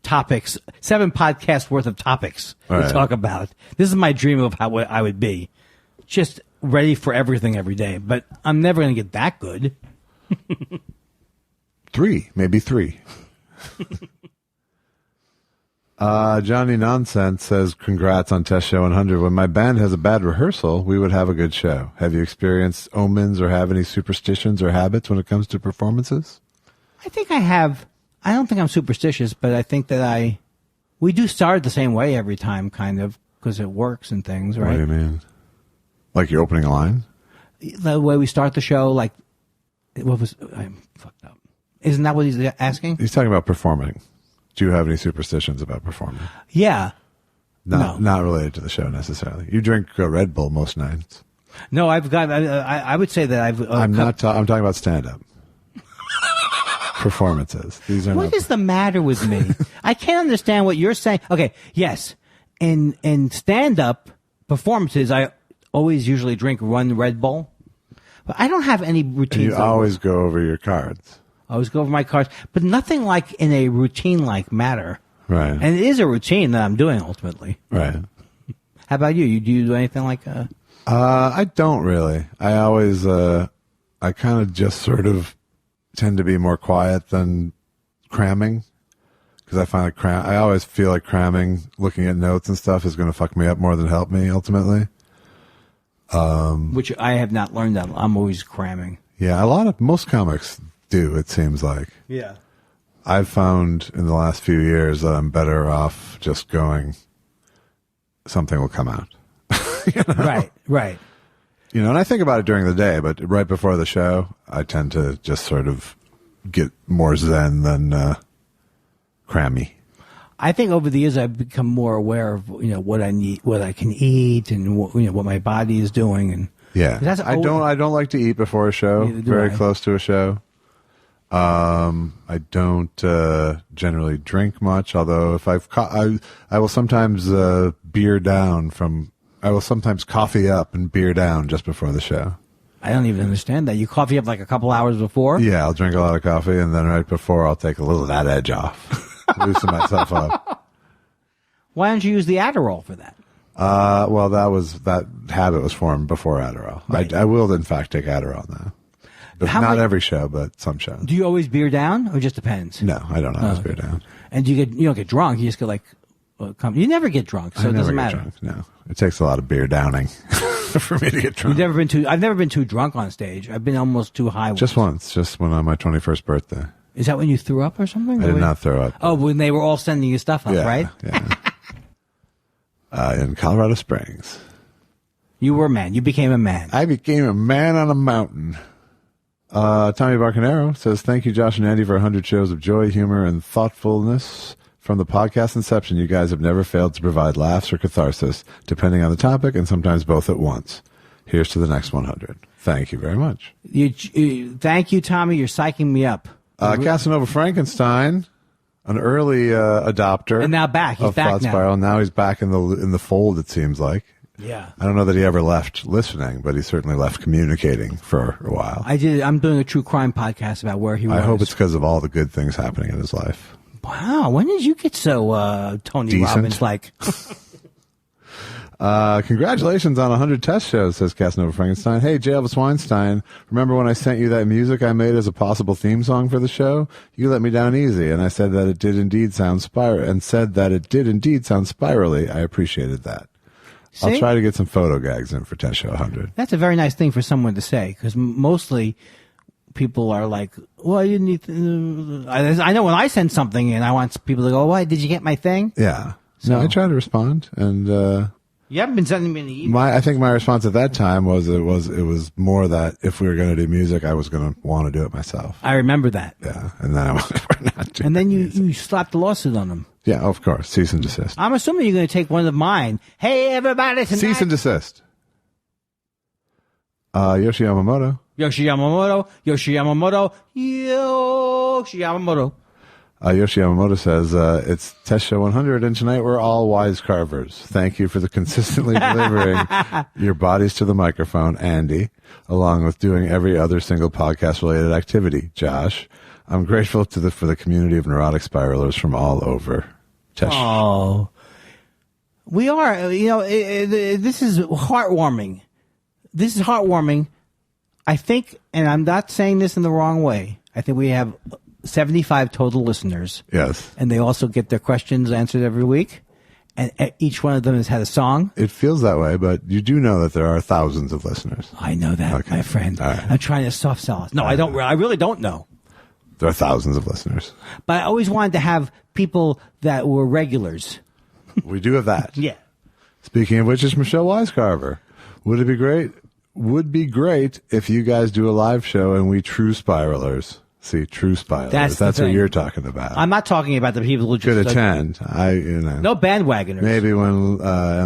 topics, 7 podcasts worth of topics to talk about. This is my dream of how I would be. Just ready for everything every day. But I'm never going to get that good. 3, maybe 3. Johnny Nonsense says, congrats on Test Show 100. When my band has a bad rehearsal, we would have a good show. Have you experienced omens or have any superstitions or habits when it comes to performances? I think I have. I don't think I'm superstitious, but I think that we do start the same way every time, kind of, because it works and things, right? What do you mean? Like you're opening a line? The way we start the show, like, I'm fucked up. Isn't that what he's asking? He's talking about performing. Do you have any superstitions about performing? Yeah. Not related to the show necessarily. You drink Red Bull most nights. No, I've got. I would say that I've. I'm talking about stand-up performances. These are. What is the matter with me? I can't understand what you're saying. Okay, yes, in stand-up performances, I always usually drink one Red Bull, but I don't have any routines. You always go over your cards. I always go over my cards, but nothing like in a routine-like matter. Right. And it is a routine that I'm doing ultimately. Right. How about you? Do you do anything like that? I don't really. I always, I kind of just sort of tend to be more quiet than cramming. Because I find like I always feel like cramming, looking at notes and stuff is going to fuck me up more than help me ultimately. Which I have not learned that. I'm always cramming. Yeah, most comics do, it seems like. Yeah. I've found in the last few years that I'm better off just going, something will come out. You know? Right. You know, and I think about it during the day, but right before the show, I tend to just sort of get more zen than crammy. I think over the years I've become more aware of, what I need, what I can eat, and what my body is doing. And yeah, I don't like to eat before a show. Very close to a show. I don't generally drink much, although if I will sometimes beer down I will sometimes coffee up and beer down just before the show. I don't even understand that. You coffee up like a couple hours before? Yeah, I'll drink a lot of coffee, and then right before I'll take a little of that edge off, loosen myself up. Why don't you use the Adderall for that? Well, that habit was formed before Adderall. Right. I will, in fact, take Adderall now. But not every show, but some shows. Do you always beer down, or it just depends? No, I don't always beer down. And you don't get drunk. You just get you never get drunk, so it doesn't matter. Drunk, no, it takes a lot of beer downing for me to get drunk. I've never been too drunk on stage. I've been almost too high. Just once, just when on my 21st birthday. Is that when you threw up or something? I did not throw up. Oh, when they were all sending you stuff up, right? Yeah. In Colorado Springs. You were a man. You became a man. I became a man on a mountain. Tommy Barcanero says, thank you, Josh and Andy, for 100 shows of joy, humor, and thoughtfulness. From the podcast inception, you guys have never failed to provide laughs or catharsis, depending on the topic, and sometimes both at once. Here's to the next 100. Thank you very much. Thank you, Tommy. You're psyching me up. Casanova Frankenstein, an early adopter, and now back. He's back Thought Spiral. Now he's back in the fold, it seems like. Yeah. I don't know that he ever left listening, but he certainly left communicating for a while. I'm doing a true crime podcast about where he was. I hope it's because of all the good things happening in his life. Wow. When did you get so Tony decent? Robbins like? Congratulations on 100 test shows, says Casanova Frankenstein. Hey, J. Elvis Weinstein, remember when I sent you that music I made as a possible theme song for the show? You let me down easy, and I said that it did indeed sound spirally. I appreciated that. See? I'll try to get some photo gags in for Test Show 100. That's a very nice thing for someone to say, because mostly people are like, well, you need to, I know when I send something and I want people to go, why, did you get my thing? Yeah. So- No, I try to respond, and You haven't been sending me any emails. I think my response at that time was it was more that if we were going to do music, I was going to want to do it myself. I remember that. Yeah, and then I was we're not doing And then music. you slapped a lawsuit on them. Yeah, of course, cease and desist. I'm assuming you're going to take one of mine. Hey, everybody, tonight. Cease and desist. Yoshi Yamamoto. Yoshi Yamamoto. Yoshi Yamamoto says, it's Test Show 100, and tonight we're all wise carvers. Thank you for the consistently delivering your bodies to the microphone, Andy, along with doing every other single podcast-related activity, Josh. I'm grateful for the community of neurotic spiralers from all over. Tesh. Oh. We are, this is heartwarming. I think, and I'm not saying this in the wrong way, I think we have 75 total listeners. Yes. And they also get their questions answered every week. And each one of them has had a song. It feels that way, but you do know that there are thousands of listeners. I know that, Okay. my friend. All right. I'm trying to soft sell us. No, I don't. I really don't know. There are thousands of listeners. But I always wanted to have people that were regulars. We do have that. Yeah. Speaking of which, it's Michelle Wisecarver. Would be great if you guys do a live show and we true spiralers. See, true spiralers. That's the what thing. you're talking about. I'm not talking about the people who Could just attend. no bandwagoners. Maybe when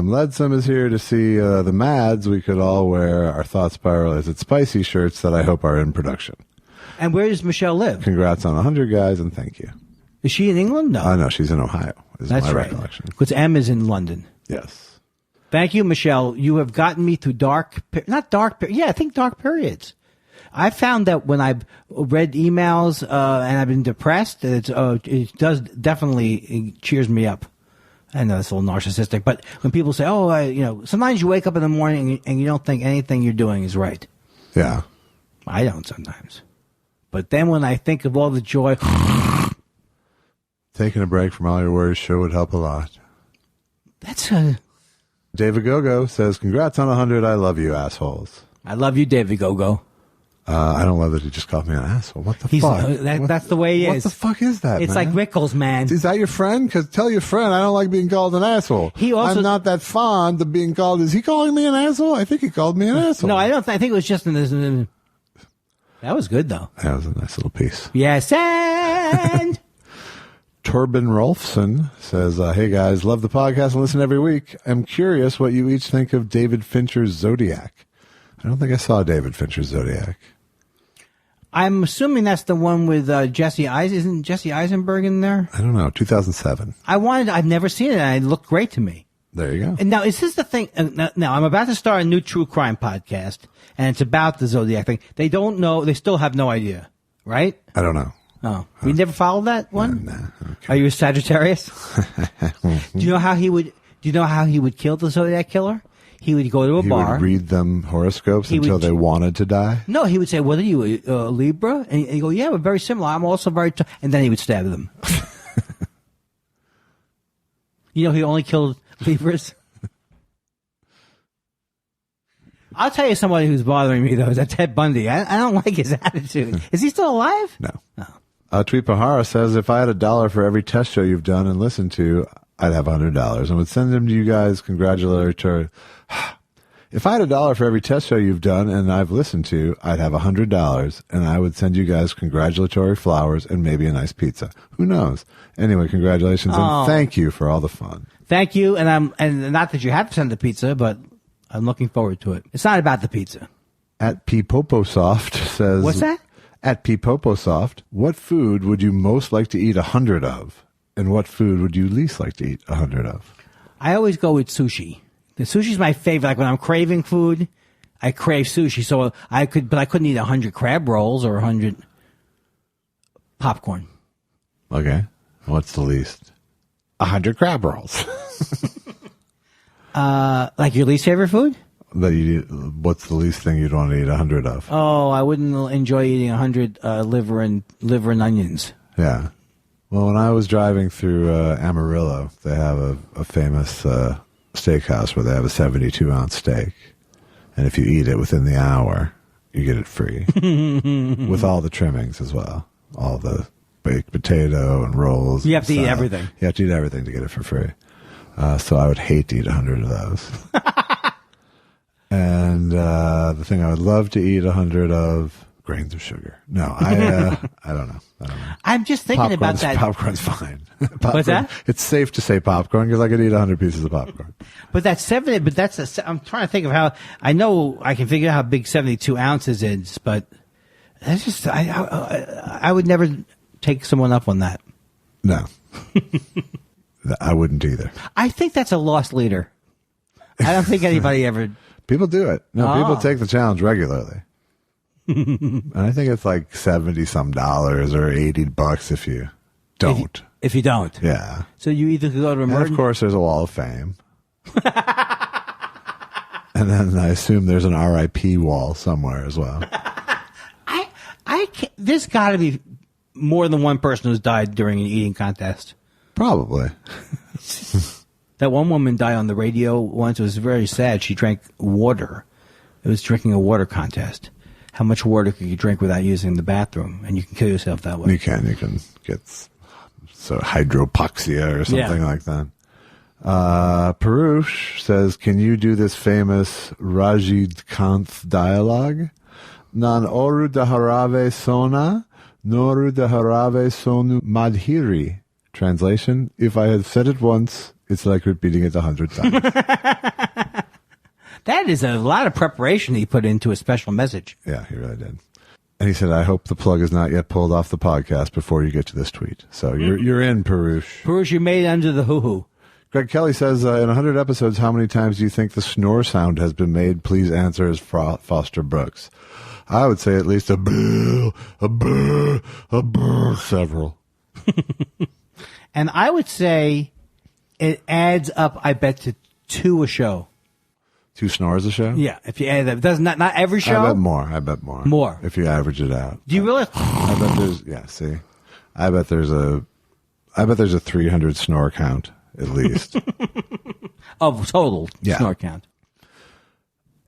Ledsome is here to see the Mads, we could all wear our Thought Spiralers at Spicy shirts that I hope are in production. And where does Michelle live? Congrats on 100 guys, and thank you. Is she in England? No. No, she's in Ohio. Is That's my right. recollection. Because M is in London. Yes. Thank you, Michelle. You have gotten me through dark periods. I found that when I've read emails and I've been depressed, it does definitely it cheers me up. I know it's a little narcissistic, but when people say, sometimes you wake up in the morning and you don't think anything you're doing is right. Yeah. I don't sometimes. But then when I think of all the joy, Taking a break from all your worries sure would help a lot. that's David Gogo says, congrats on 100. I love you, assholes. I love you, David Gogo. I don't love that he just called me an asshole. What the fuck? That's the way he What is. the fuck is that, It's man? like Rickles, man. Is that your friend? Because tell your friend I don't like being called an asshole. I'm not that fond of being called. Is he calling me an asshole? I think he called me an asshole. No, I don't. I think it was just in this. That was good, though. That was a nice little piece. Yes, and Torben Rolfson says, hey guys, love the podcast and listen every week. I'm curious what you each think of David Fincher's Zodiac. I don't think I saw David Fincher's Zodiac. I'm assuming that's the one with Jesse Eisen. Isn't Jesse Eisenberg in there? I don't know. 2007. I've never seen it, and it looked great to me. There you go. And now, is this the thing? Now, I'm about to start a new true crime podcast, and it's about the Zodiac thing. They don't know. They still have no idea, right? I don't know. Oh, we never followed that one. Nah, okay. Are you a Sagittarius? Do you know how he would? Do you know how he would kill the Zodiac killer? He would go to a bar. He would read them horoscopes He until would- they wanted to die. No, he would say, "What are you, a Libra?" And he'd go, "Yeah, we're very similar. I'm also very." And then he would stab them. He only killed Libras. I'll tell you somebody who's bothering me, though, is that Ted Bundy. I don't like his attitude. Is he still alive? No. Tweet Pahara says, if I had $1 for every test show you've done and listened to, I'd have $100 and would send them to you guys congratulatory. If I had $1 for every test show you've done and I've listened to, I'd have $100 and I would send you guys congratulatory flowers and maybe a nice pizza. Who knows? Anyway, congratulations and thank you for all the fun. Thank you, and not that you have to send the pizza, but I'm looking forward to it. It's not about the pizza. At P Poposoft says, What's that? At P Poposoft, what food would you most like to eat 100 of? And what food would you least like to eat 100 of? I always go with sushi. The sushi's my favorite. Like when I'm craving food, I crave sushi. So I couldn't eat 100 crab rolls or 100 popcorn. Okay. What's the least? 100 crab rolls. Like your least favorite food? What's the least thing you'd want to eat 100 of? Oh, I wouldn't enjoy eating 100 liver and onions. Yeah. Well, when I was driving through Amarillo, they have a famous steakhouse where they have a 72-ounce steak. And if you eat it within the hour, you get it free. With all the trimmings as well. All the baked potato and rolls. You have to eat everything. You have to eat everything to get it for free. So I would hate to eat 100 of those. And the thing I would love to eat 100 of, grains of sugar. No, I don't know. I'm just thinking about that. Popcorn's fine. What's that? It's safe to say popcorn because I could eat 100 pieces of popcorn. But I'm trying to think of how, I know I can figure out how big 72 ounces is, but that's just, I would never take someone up on that. No. I wouldn't either. I think that's a lost leader. I don't think anybody ever. People do it. No, people take the challenge regularly. And I think it's like $70-some or $80 if you don't. If you don't. Yeah. So you either go to And of course there's a wall of fame. And then I assume there's an RIP wall somewhere as well. I can't, there's got to be more than one person who's died during an eating contest. Probably. That one woman died on the radio once. It was very sad. She drank water. It was drinking a water contest. How much water could you drink without using the bathroom? And you can kill yourself that way. You can get hydropoxia or something like that. Parush says, can you do this famous Rajid Kant dialogue? Nan oru daharave sona, noru daharave sonu madhiri. Translation, if I had said it once, it's like repeating it 100 times. That is a lot of preparation he put into a special message. Yeah, he really did. And he said, I hope the plug is not yet pulled off the podcast before you get to this tweet. So you're in, Parush. Parush, you made it under the hoo-hoo. Greg Kelly says, in 100 episodes, how many times do you think the snore sound has been made? Please answer as Foster Brooks. I would say at least a brr, several. And I would say it adds up, I bet, to 2 a show. 2 snores a show? Yeah, if you add that. Does not every show? I bet more. More. If you average it out. Do you really? I bet there's a 300 snore count, at least. Of total snore count.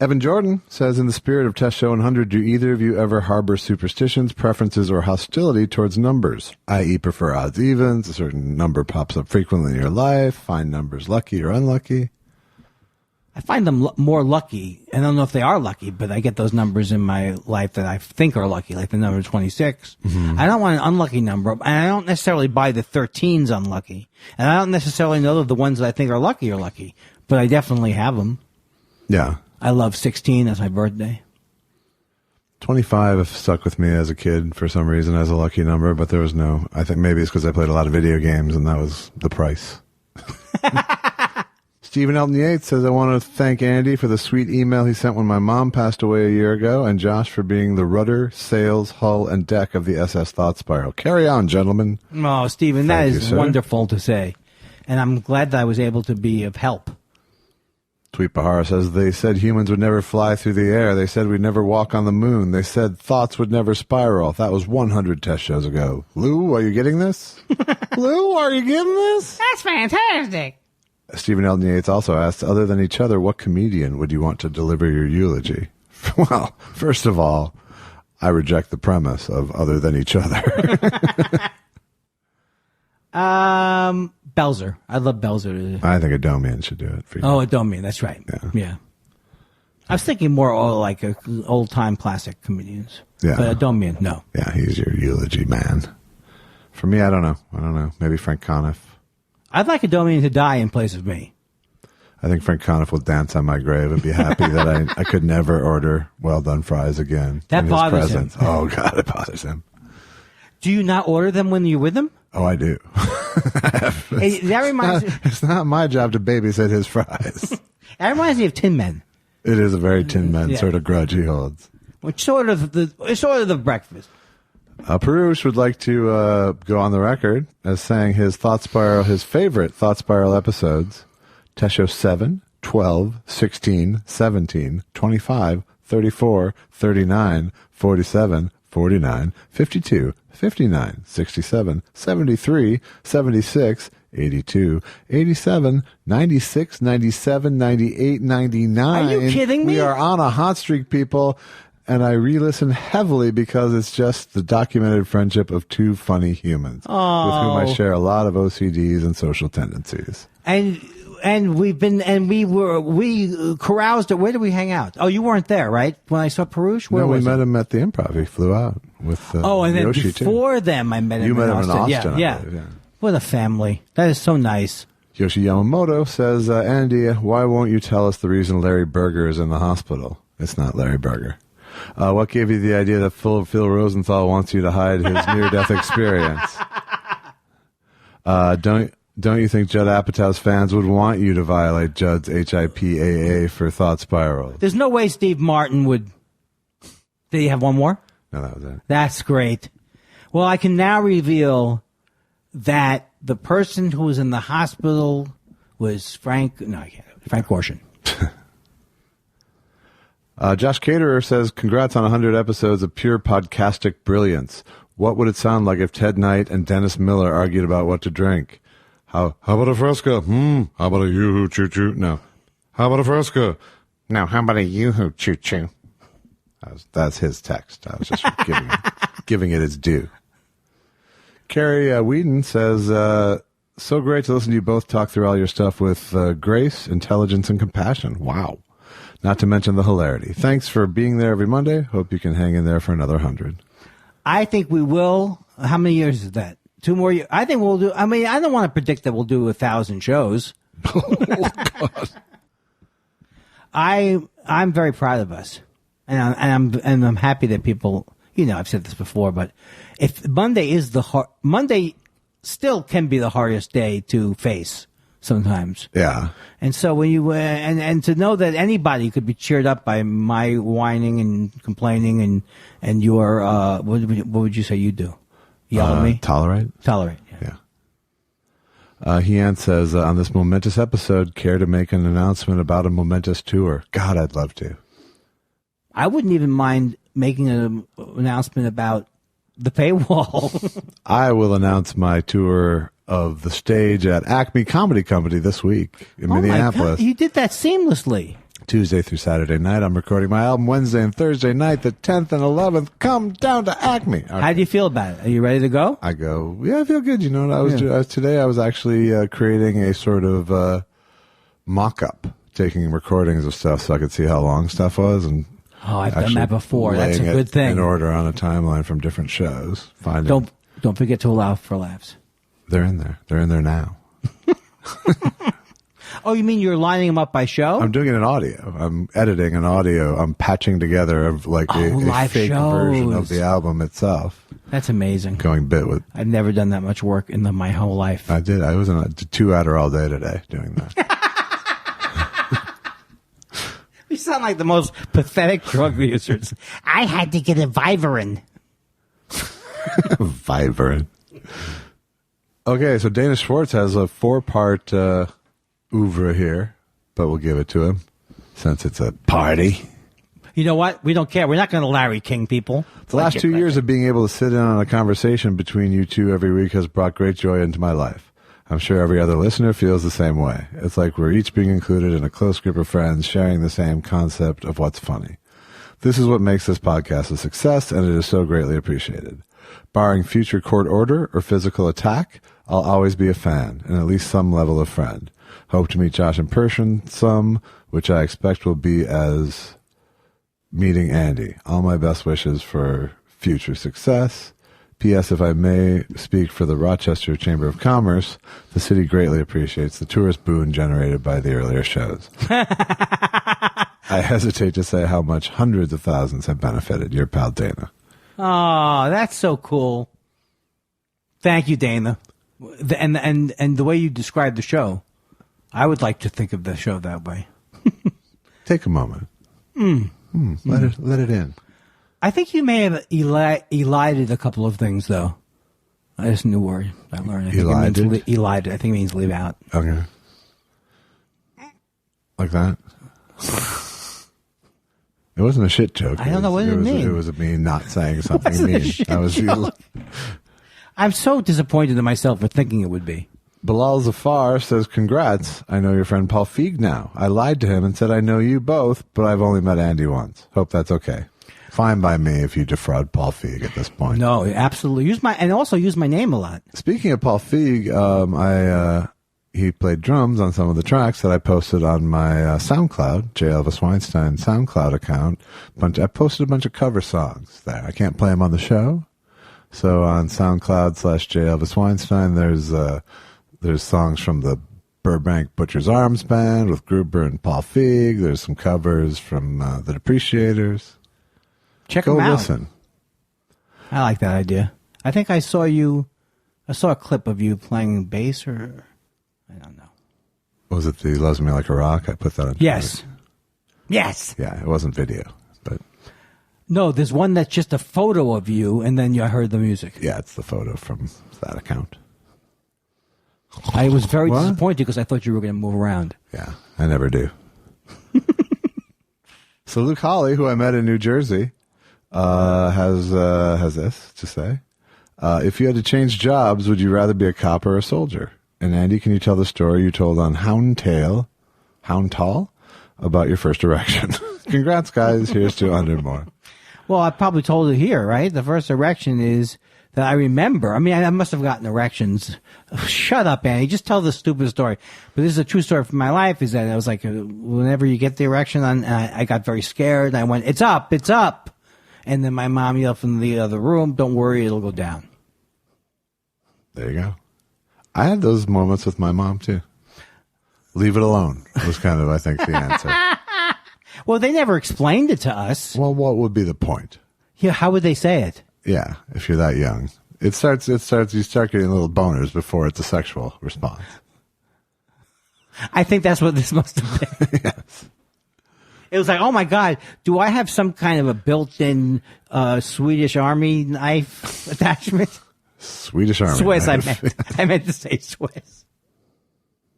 Evan Jordan says, in the spirit of Test Show 100, do either of you ever harbor superstitions, preferences, or hostility towards numbers? I.e. prefer odds evens, a certain number pops up frequently in your life, find numbers lucky or unlucky? I find them more lucky. I don't know if they are lucky, but I get those numbers in my life that I think are lucky, like the number 26. Mm-hmm. I don't want an unlucky number, and I don't necessarily buy the 13s unlucky. And I don't necessarily know that the ones that I think are lucky, but I definitely have them. Yeah. I love 16. That's my birthday. 25 stuck with me as a kid for some reason as a lucky number, but there was no, I think maybe it's because I played a lot of video games and that was the price. Stephen Elton Yates says, I want to thank Andy for the sweet email he sent when my mom passed away a year ago, and Josh for being the rudder, sails, hull, and deck of the SS Thought Spiral. Carry on, gentlemen. Oh, Stephen, that is wonderful to say. And I'm glad that I was able to be of help. Tweet Bahara says, they said humans would never fly through the air. They said we'd never walk on the moon. They said thoughts would never spiral. That was 100 test shows ago. Lou, are you getting this? Lou, are you getting this? That's fantastic. Stephen Elton Yates also asks, other than each other, what comedian would you want to deliver your eulogy? Well, first of all, I reject the premise of other than each other. Belzer. I love Belzer. I think Adomian should do it for you. Oh, Adomian. That's right. Yeah. I was thinking more like old-time classic comedians. Yeah. But Adomian, no. Yeah, he's your eulogy man. For me, I don't know. Maybe Frank Conniff. I'd like Adomian to die in place of me. I think Frank Conniff will dance on my grave and be happy that I could never order well-done fries again. That bothers him. Oh, God, it bothers him. Do you not order them when you're with him? Oh, I do. That reminds me. It's not my job to babysit his fries. That reminds me of Tin Men. It is a very Tin Men sort of grudge he holds. It's sort of the breakfast. Parush would like to go on the record as saying his favorite Thought Spiral episodes, Test Show 7, 12, 16, 17, 25, 34, 39, 47, 49, 52, 59, 67, 73, 76, 82, 87, 96, 97, 98, 99. Are you kidding me? We are on a hot streak, people. And I re-listen heavily because it's just the documented friendship of two funny humans with whom I share a lot of OCDs and social tendencies. And we caroused at, where did we hang out? Oh, you weren't there, right? When I saw Perush? Where No, we was met it? him at the Improv. He flew out with and then Yoshi before too. them I met him You met in him in Austin. Austin, I Yeah. believe, yeah. What a family. That is so nice. Yoshi Yamamoto says, Andy, why won't you tell us the reason Larry Berger is in the hospital? It's not Larry Berger. What gave you the idea that Phil Rosenthal wants you to hide his near-death experience? Don't you think Judd Apatow's fans would want you to violate Judd's HIPAA for thought spirals? There's no way Steve Martin would. Did he have one more? No, that was it. That's great. Well, I can now reveal that the person who was in the hospital was Frank Gorshin. Josh Caterer says, congrats on 100 episodes of pure podcastic brilliance. What would it sound like if Ted Knight and Dennis Miller argued about what to drink? How about a Fresca? How about a Yoo-hoo choo-choo? No. How about a Fresca? No, how about a Yoo-hoo choo-choo? That's his text. I was just giving it its due. Carrie Whedon says, so great to listen to you both talk through all your stuff with grace, intelligence, and compassion. Wow. Not to mention the hilarity. Thanks for being there every Monday. Hope you can hang in there for another 100. I think we will. How many years is that? 2 more years? I think we'll do. I mean, I don't want to predict that we'll do 1,000 shows. Oh, God. I'm very proud of us, and I'm happy that people. You know, I've said this before, but if Monday still can be the hardest day to face sometimes. Yeah. And so when you and to know that anybody could be cheered up by my whining and complaining and your what would you say you do? Yell at me? Tolerate. Yeah. Hean says, on this momentous episode, care to make an announcement about a momentous tour? God, I'd love to. I wouldn't even mind making an announcement about the paywall. I will announce my tour of the stage at Acme Comedy Company this week in Minneapolis. My God, you did that seamlessly. Tuesday through Saturday night. I'm recording my album Wednesday and Thursday night, the 10th and 11th. Come down to Acme. Okay. How do you feel about it? Are you ready to go? I go, yeah, I feel good. You know what I was doing? Today I was actually creating a sort of mock-up, taking recordings of stuff so I could see how long stuff was. And I've done that before. That's a laying good it thing. in order on a timeline from different shows. Don't forget to allow for laughs. They're in there. They're in there now. Oh, you mean you're lining them up by show? I'm doing it in audio. I'm editing an audio. I'm patching together of like a live fake version of the album itself. That's amazing. Going bit with. I've never done that much work in my whole life. I did. I was in 2 Adderall day today doing that. You sound like the most pathetic drug users. I had to get a Vivarin. Vibrant. Okay, so Dana Schwartz has a 4-part oeuvre here, but we'll give it to him since it's a party. You know what? We don't care. We're not going to Larry King people. The last 2 years of being able to sit in on a conversation between you two every week has brought great joy into my life. I'm sure every other listener feels the same way. It's like we're each being included in a close group of friends sharing the same concept of what's funny. This is what makes this podcast a success, and it is so greatly appreciated. Barring future court order or physical attack, I'll always be a fan and at least some level of friend. Hope to meet Josh in person some, which I expect will be as meeting Andy. All my best wishes for future success. P.S. If I may speak for the Rochester Chamber of Commerce, the city greatly appreciates the tourist boon generated by the earlier shows. I hesitate to say how much hundreds of thousands have benefited. Your pal Dana. Oh, that's so cool. Thank you, Dana. And the way you described the show, I would like to think of the show that way. Take a moment. Let it in. I think you may have elided a couple of things, though. That's a new word I learned. Elided? Elided. I think it means leave out. Okay. Like that? It wasn't a shit joke. I don't know what it mean. It was me not saying something mean. That was I'm so disappointed in myself for thinking it would be. Bilal Zafar says, congrats. I know your friend Paul Feig now. I lied to him and said I know you both, but I've only met Andy once. Hope that's okay. Fine by me if you defraud Paul Feig at this point. No, absolutely. Use my name a lot. Speaking of Paul Feig, he played drums on some of the tracks that I posted on my SoundCloud, J. Elvis Weinstein SoundCloud account. I posted a bunch of cover songs there. I can't play them on the show. So on SoundCloud / J. Elvis Weinstein, there's songs from the Burbank Butcher's Arms Band with Gruber and Paul Feig. There's some covers from the Depreciators. Check Go them out. listen. I like that idea. I think I saw a clip of you playing bass, or I don't know. Was it the Loves Me Like a Rock? I put that on Yes. Twitter. Yes. Yeah, it wasn't video, but No, there's one that's just a photo of you, and then you heard the music. yeah, it's the photo from that account. I was very What? disappointed because I thought you were going to move around. Yeah, I never do. So Luke Hawley, who I met in New Jersey, has this to say. If you had to change jobs, would you rather be a cop or a soldier? And Andy, can you tell the story you told on Hound Tall about your first erection? Congrats, guys. Here's to Undermore. Well, I probably told it here, right? The first erection is that I remember. I mean, I must have gotten erections. Shut up, Annie. Just tell the stupid story. But this is a true story from my life, is that I was like, whenever you get the erection on, I got very scared. And I went, it's up, it's up. And then my mom yelled from the other room, don't worry, it'll go down. There you go. I had those moments with my mom, too. Leave it alone was kind of, I think, the answer. Well, they never explained it to us. Well, what would be the point? Yeah, how would they say it? Yeah, if you're that young. You start getting little boners before it's a sexual response. I think that's what this must have been. Yes. It was like, oh my God, do I have some kind of a built-in Swedish Army knife attachment? Swedish Army. Swiss, knife. I meant to say Swiss.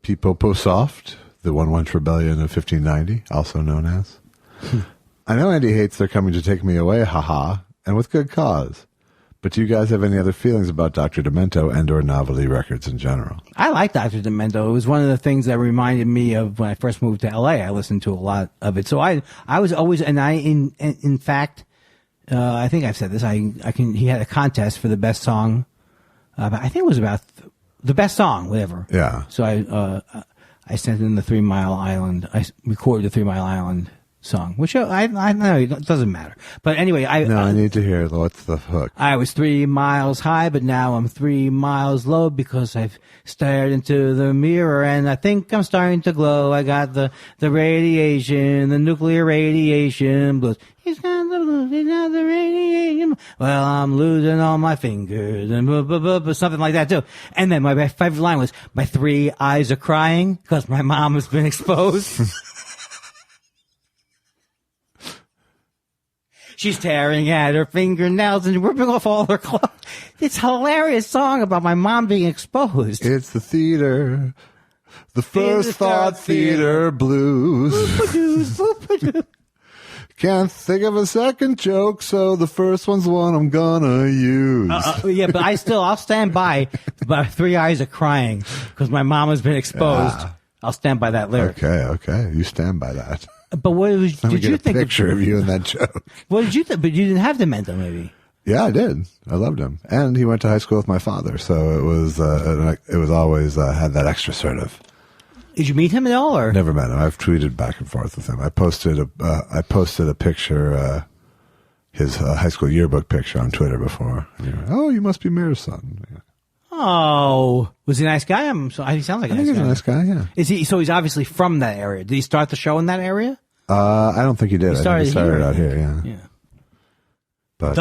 Pipopo Soft, the One-Wench Rebellion of 1590, also known as. I know Andy hates They're Coming to Take Me Away, haha, and with good cause. But do you guys have any other feelings about Dr. Demento and or novelty records in general? I like Dr. Demento. It was one of the things that reminded me of when I first moved to LA. I listened to a lot of it. So I was always, and in fact, I think I've said this, he had a contest for the best song. I think it was about the best song, whatever. Yeah. So I sent in the 3 Mile Island. I recorded the 3 Mile Island song, which I know it doesn't matter. But anyway, I need to hear what's the hook. I was 3 miles high, but now I'm 3 miles low because I've stared into the mirror and I think I'm starting to glow. I got the radiation, the nuclear radiation blues. He's got the radiation. Well, I'm losing all my fingers and something like that too. And then my favorite line was, my 3 eyes are crying because my mom has been exposed. She's tearing at her fingernails and ripping off all her clothes. It's a hilarious song about my mom being exposed. It's the theater. The first thought theater blues. Can't think of a second joke, so the first one's one I'm gonna use. Yeah, but I'll stand by. My 3 eyes are crying because my mom has been exposed. Yeah. I'll stand by that lyric. Okay. You stand by that. But what did you think? A picture of you in that joke. What did you think? But you didn't have Demento, maybe. Yeah, I did. I loved him, and he went to high school with my father, so it was always had that extra sort of. Did you meet him at all, or never met him? I've tweeted back and forth with him. I posted a picture, his high school yearbook picture on Twitter before. Oh, you must be Mayor's son. Yeah. Oh, was he a nice guy? He sounds like a nice guy. I think he's a nice guy. Yeah. Is he? So he's obviously from that area. Did he start the show in that area? I don't think he did. He started out here. Yeah. Yeah. But,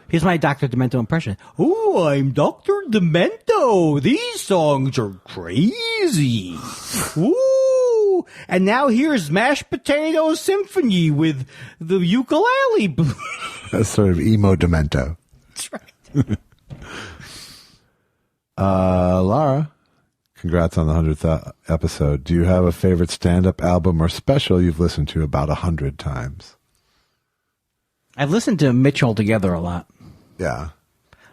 here's my Dr. Demento impression. Oh, I'm Dr. Demento. These songs are crazy. Ooh. And now here's Mashed Potato Symphony with the ukulele. That's sort of emo Demento. That's right. Lara, Congrats on the 100th episode. Do you have a favorite stand-up album or special you've listened to about 100 times? I've listened to Mitchell Together a lot. Yeah.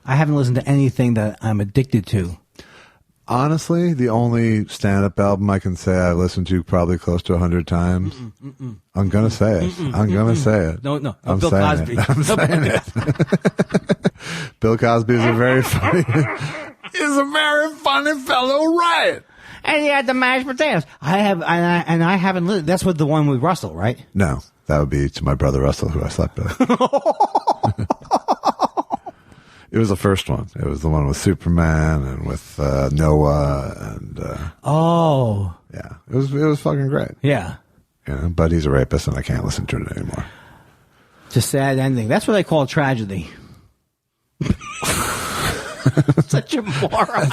I haven't listened to anything that I'm addicted to. Honestly, the only stand-up album I can say I listened to probably close to 100 times. I'm going to say it. I'm going to say it. No, I'm Bill saying Cosby. It. I'm saying it. Bill Cosby is a very funny... is a very funny fellow, right? And he had the mashed potatoes. I haven't listened. That's with the one with Russell, right? No, that would be to my brother Russell, who I slept with. It was the first one. It was the one with Superman and with Noah and. Yeah, it was fucking great. Yeah, but he's a rapist, and I can't listen to it anymore. It's a sad ending. That's what I call tragedy. Such a moron.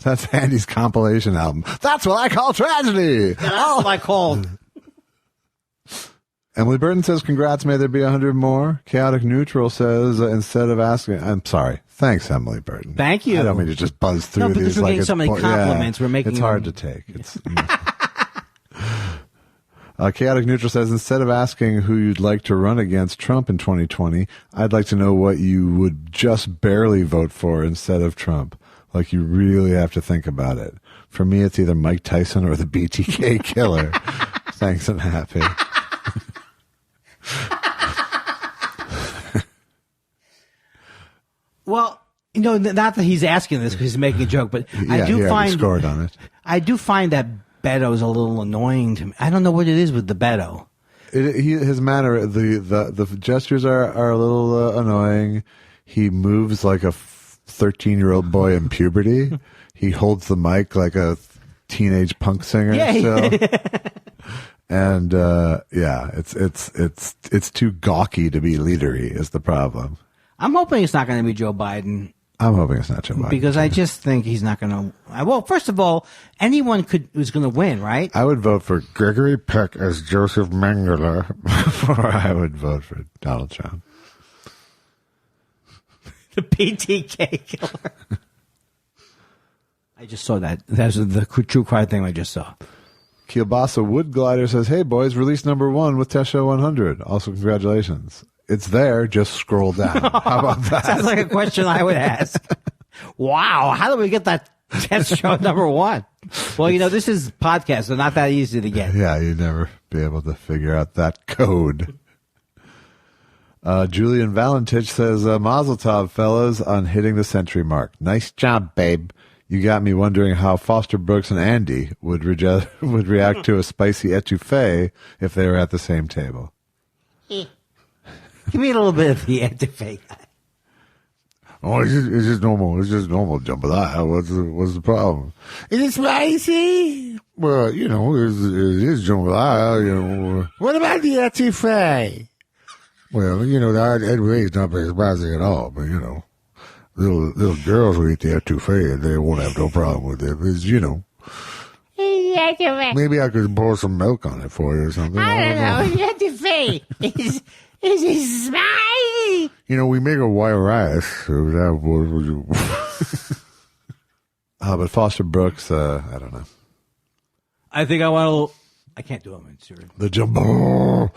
That's Andy's compilation album. That's what I call tragedy. That's what I call. Emily Burton says, congrats, may there be 100 more. Chaotic Neutral says, instead of asking, I'm sorry. Thanks, Emily Burton. Thank you. I don't mean to just buzz through because these. we're like getting so many compliments. We're making it's hard to take. It's Chaotic Neutral says, instead of asking who you'd like to run against Trump in 2020, I'd like to know what you would just barely vote for instead of Trump. Like you really have to think about it. For me, it's either Mike Tyson or the BTK killer. Thanks and happy. Well, not that he's asking this because he's making a joke, but I do find scored on it. I do find that Beto's a little annoying to me. I don't know what it is with the Beto. His manner, the gestures are a little annoying. He moves like a 13-year-old boy in puberty. He holds the mic like a teenage punk singer. Yeah. And it's too gawky to be leadery is the problem. I'm hoping it's not going to be Joe Biden. I'm hoping it's not Joe Biden. Because I just think he's not going to. Well, first of all, anyone who's going to win, right? I would vote for Gregory Peck as Joseph Mengele before I would vote for Donald Trump. The PTK killer. I just saw that. That's the true crime thing I just saw. Kielbasa Wood Glider says, hey, boys, release number 1 with Test Show 100. Also, congratulations. It's there. Just scroll down. How about that? Sounds like a question I would ask. Wow. How do we get that Test Show number 1? Well, this is podcast, so not that easy to get. Yeah, you'd never be able to figure out that code. Julian Valentich says, Mazel tov, fellas, on hitting the century mark. Nice job, babe. You got me wondering how Foster Brooks and Andy would react to a spicy etouffee if they were at the same table. Give me a little bit of the etouffee. Oh, it's just normal. It's just normal jambalaya. What's the problem? Is it spicy? Well, it is jambalaya. What about the etouffee? Well, the etouffee is not very spicy at all, but little girls will eat the etouffee and they won't have no problem with it. It's, maybe I could pour some milk on it for you or something. I don't know. Etouffee is it spicy? We make a white rice. But Foster Brooks, I don't know. I think I want to. I can't do it. The jumbo. I'll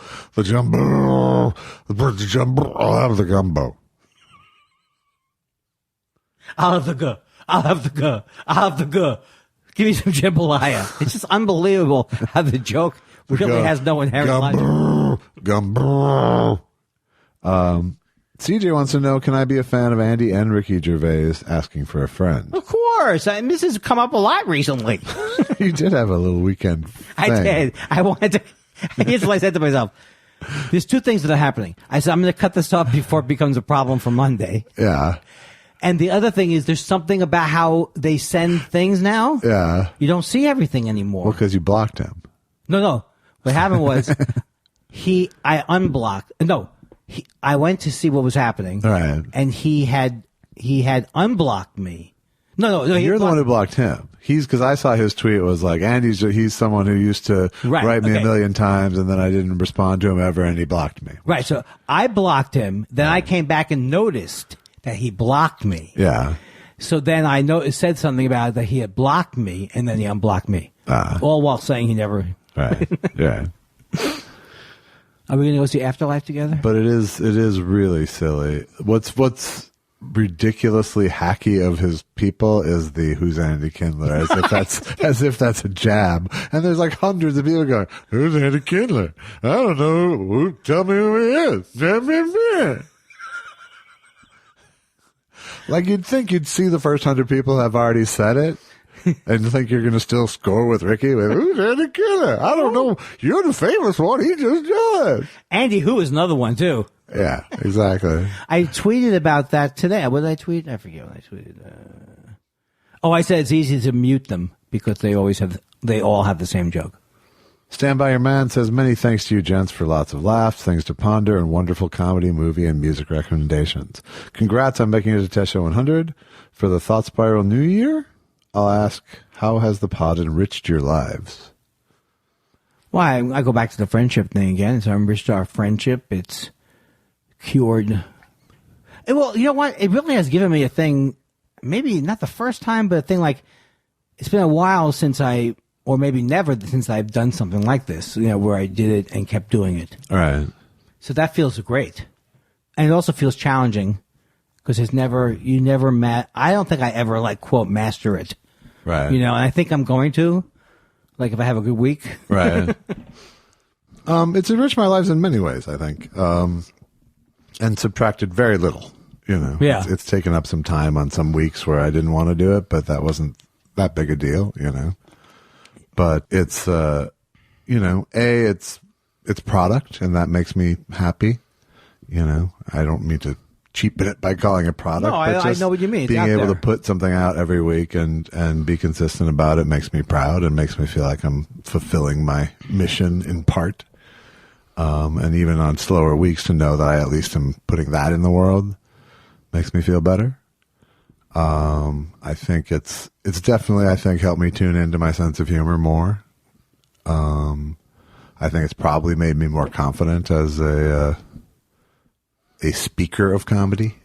have the gumbo. I'll have the go. Give me some jambalaya. It's just unbelievable how the joke really has no inherent logic. Gumbo. CJ wants to know, can I be a fan of Andy and Ricky Gervais asking for a friend? Of course. This has come up a lot recently. You did have a little weekend thing. I did. I wanted to. Here's what I said to myself. There's 2 things that are happening. I said, I'm going to cut this off before it becomes a problem for Monday. Yeah. And the other thing is there's something about how they send things now. Yeah. You don't see everything anymore. Well, because you blocked him. No. What happened was I unblocked. No. I went to see what was happening. Right. And he had unblocked me. No. You're the one who blocked him. Because I saw his tweet. It was like, he's someone who used to write me a million times, and then I didn't respond to him ever, and he blocked me. Right. So I blocked him. Then I came back and noticed that he blocked me. Yeah. So then I know it said something about it that he had blocked me, and then he unblocked me. All while saying he never. Right. Yeah. Are we going to go see Afterlife together? But it is really silly. What's ridiculously hacky of his people is the "Who's Andy Kindler?" as if that's a jab. And there's like hundreds of people going, "Who's Andy Kindler? I don't know. Tell me who he is." Like you'd think you'd see the first 100 people have already said it. And think you're going to still score with Ricky? With, "Who's Andy Kindler? I don't know. You're the famous one. He just joined." Andy Who is another one, too. Yeah, exactly. I tweeted about that today. What did I tweet? I forget what I tweeted. I said it's easy to mute them because they all have the same joke. Stand By Your Man says, many thanks to you gents for lots of laughs, things to ponder, and wonderful comedy, movie, and music recommendations. Congrats on making it to Test Show 100. For the Thought Spiral New Year, I'll ask, how has the pod enriched your lives? Well, I go back to the friendship thing again. It's enriched our friendship. It's cured. Well, you know what? It really has given me a thing, maybe not the first time, but a thing like, it's been a while since or maybe never since I've done something like this, where I did it and kept doing it. All right. So that feels great. And it also feels challenging because I don't think I ever, quote, master it. Right. And I think I'm going to, if I have a good week. Right. It's enriched my lives in many ways, I think. And subtracted very little, Yeah. It's taken up some time on some weeks where I didn't want to do it, but that wasn't that big a deal, But it's, it's product, and that makes me happy. I don't mean to cheapen it by calling it product. No, but I know what you mean. It's being out able there. to put something out every week and be consistent about it makes me proud and makes me feel like I'm fulfilling my mission in part. And even on slower weeks, to know that I at least am putting that in the world makes me feel better. I think it's definitely, helped me tune into my sense of humor more. I think it's probably made me more confident as a speaker of comedy.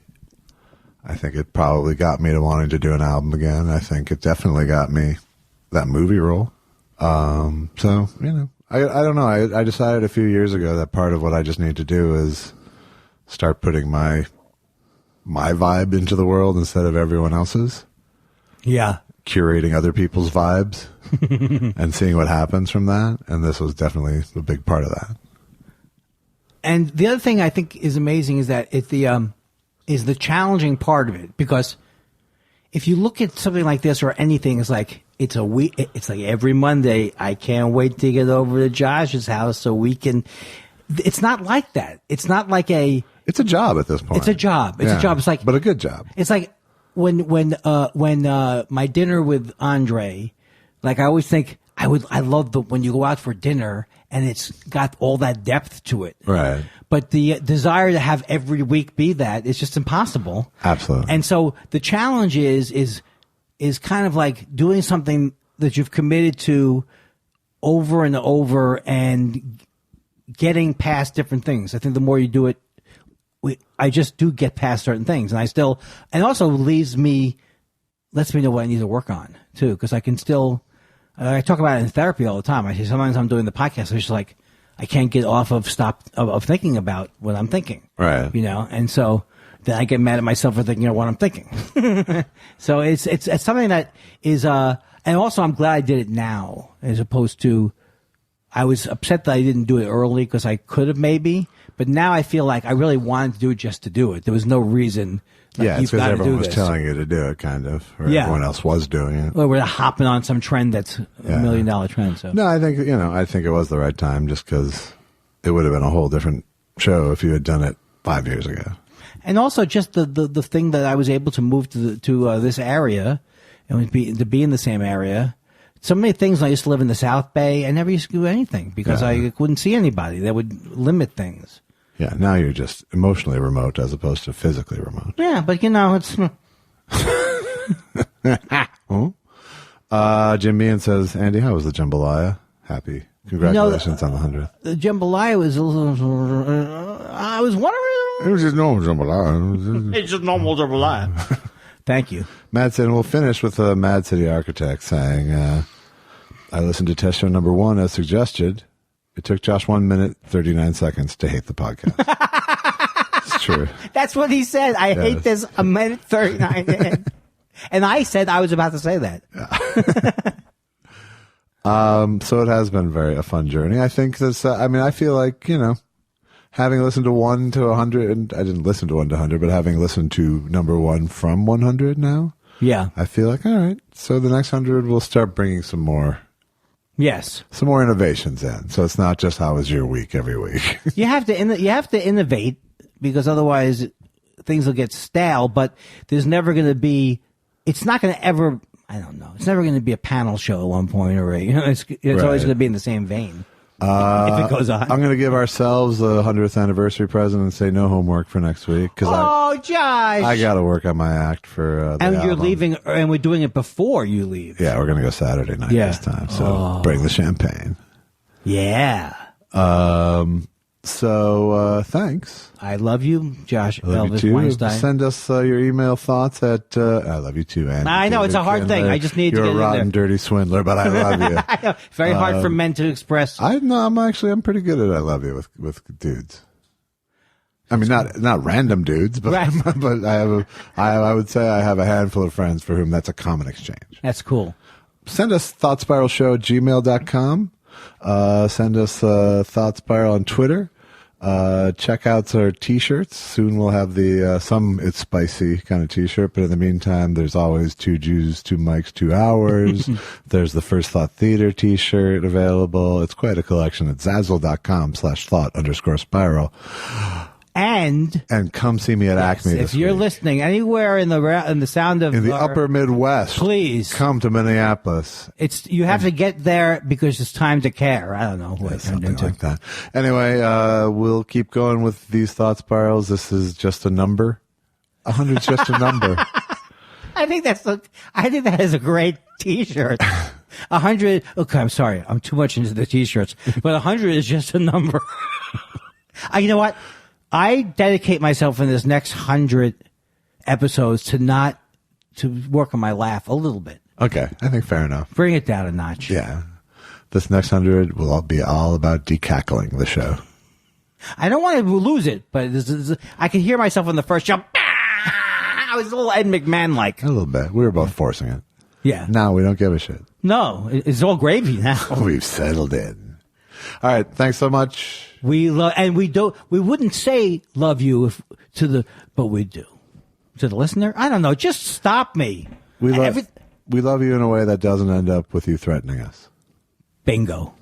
I think it probably got me to wanting to do an album again. I think it definitely got me that movie role. So, I don't know. I decided a few years ago that part of what I just need to do is start putting my vibe into the world instead of everyone else's. Yeah. Curating other people's vibes and seeing what happens from that. And this was definitely a big part of that. And the other thing I think is amazing is that is the challenging part of it, because if you look at something like this or anything, it's like it's a week. It's like every Monday. I can't wait to get over to Josh's house so we can. It's not like that. It's not like a. It's a job at this point. It's a job. It's a job. It's like, but a good job. It's like when my dinner with Andre, I always think I love when you go out for dinner and it's got all that depth to it. Right. But the desire to have every week be that is just impossible. Absolutely. And so the challenge is kind of like doing something that you've committed to over and over and getting past different things. I think the more you do it, I just do get past certain things, and also lets me know what I need to work on too, because I can still. I talk about it in therapy all the time. I say sometimes I'm doing the podcast, it's just like I can't get off of thinking about what I'm thinking, right? And so then I get mad at myself for thinking of what I'm thinking. So it's something that is, and also I'm glad I did it now as opposed to. I was upset that I didn't do it early because I could have maybe, but now I feel like I really wanted to do it just to do it. There was no reason. Yeah, it's because everyone was telling you to do it, kind of, or everyone else was doing it. Or we're hopping on some trend that's $1 million trend. So no, I think it was the right time, just because it would have been a whole different show if you had done it 5 years ago. And also just the thing that I was able to move to this area and to be in the same area. So many things. I used to live in the South Bay. I never used to do anything because I couldn't see anybody. That would limit things. Yeah, now you're just emotionally remote as opposed to physically remote. Yeah, but it's. Jim Meehan says, Andy, how was the jambalaya? Happy. Congratulations on the 100th. The jambalaya was a little. I was wondering. It was just normal jambalaya. It's just normal jambalaya. Thank you. Mad City, and we'll finish with Mad City Architect saying, I listened to test show number 1 as suggested. It took Josh 1 minute, 39 seconds to hate the podcast. It's true. That's what he said. I hate this a minute 39 in. And I said I was about to say that. So it has been a fun journey. I think this, I feel like, having listened to 1 to 100, and I didn't listen to 1 to 100, but having listened to number 1 from 100 now, Yeah. I feel like, all right, so the next 100 we'll start bringing some more Yes. innovations in. So it's not just how was your week every week. You have to innovate because otherwise things will get stale, but there's never going to be, it's not going to ever, I don't know, it's never going to be a panel show at one point or, it's Right. always going to be in the same vein. If it goes on. I'm going to give ourselves a 100th anniversary present and say no homework for next week because Josh! I got to work on my act for the And you're album. leaving, and we're doing it before you leave. Yeah, we're going to go Saturday night this time. So bring the champagne. Yeah. So thanks. I love you, Josh. I love Elvis you too. Weinstein. Send us your email thoughts at I love you too, Andy. I know, it's a hard thing. I just need to You're get a in rotten, there. dirty swindler, but I love you. I know. Very hard for men to express. I'm pretty good at I love you with dudes. I mean, not random dudes, but Right. but I would say I have a handful of friends for whom that's a common exchange. That's cool. Send us thoughtspiralshow@gmail.com. Send us Thought Spiral on Twitter. Check out our t-shirts. Soon we'll have the some It's Spicy kind of t-shirt, but in the meantime there's always 2 Jews, 2 Mics, 2 Hours. There's the First Thought Theater t-shirt available. It's quite a collection at zazzle.com/thought_spiral. And come see me at Acme if this you're week. listening anywhere in the sound of In the our- upper Midwest, please come to Minneapolis. you have to get there because it's time to care. I don't know what it turned Something into. like that. Anyway, we'll keep going with these thought spirals. This is just a number. 100's just a number. I think that is a great T-shirt. 100. Okay, I'm sorry, I'm too much into the T-shirts, but 100 is just a number. You know what? I dedicate myself in this next 100 episodes to work on my laugh a little bit. Okay, I think fair enough. Bring it down a notch. Yeah. This next 100 will be all about decackling the show. I don't want to lose it, but I can hear myself in the first jump. I was a little Ed McMahon-like. A little bit. We were both forcing it. Yeah. Now we don't give a shit. No, it's all gravy now. We've settled in. All right. Thanks so much. We love, and we wouldn't say love you but we do. To the listener? I don't know. Just stop me. We love you in a way that doesn't end up with you threatening us. Bingo.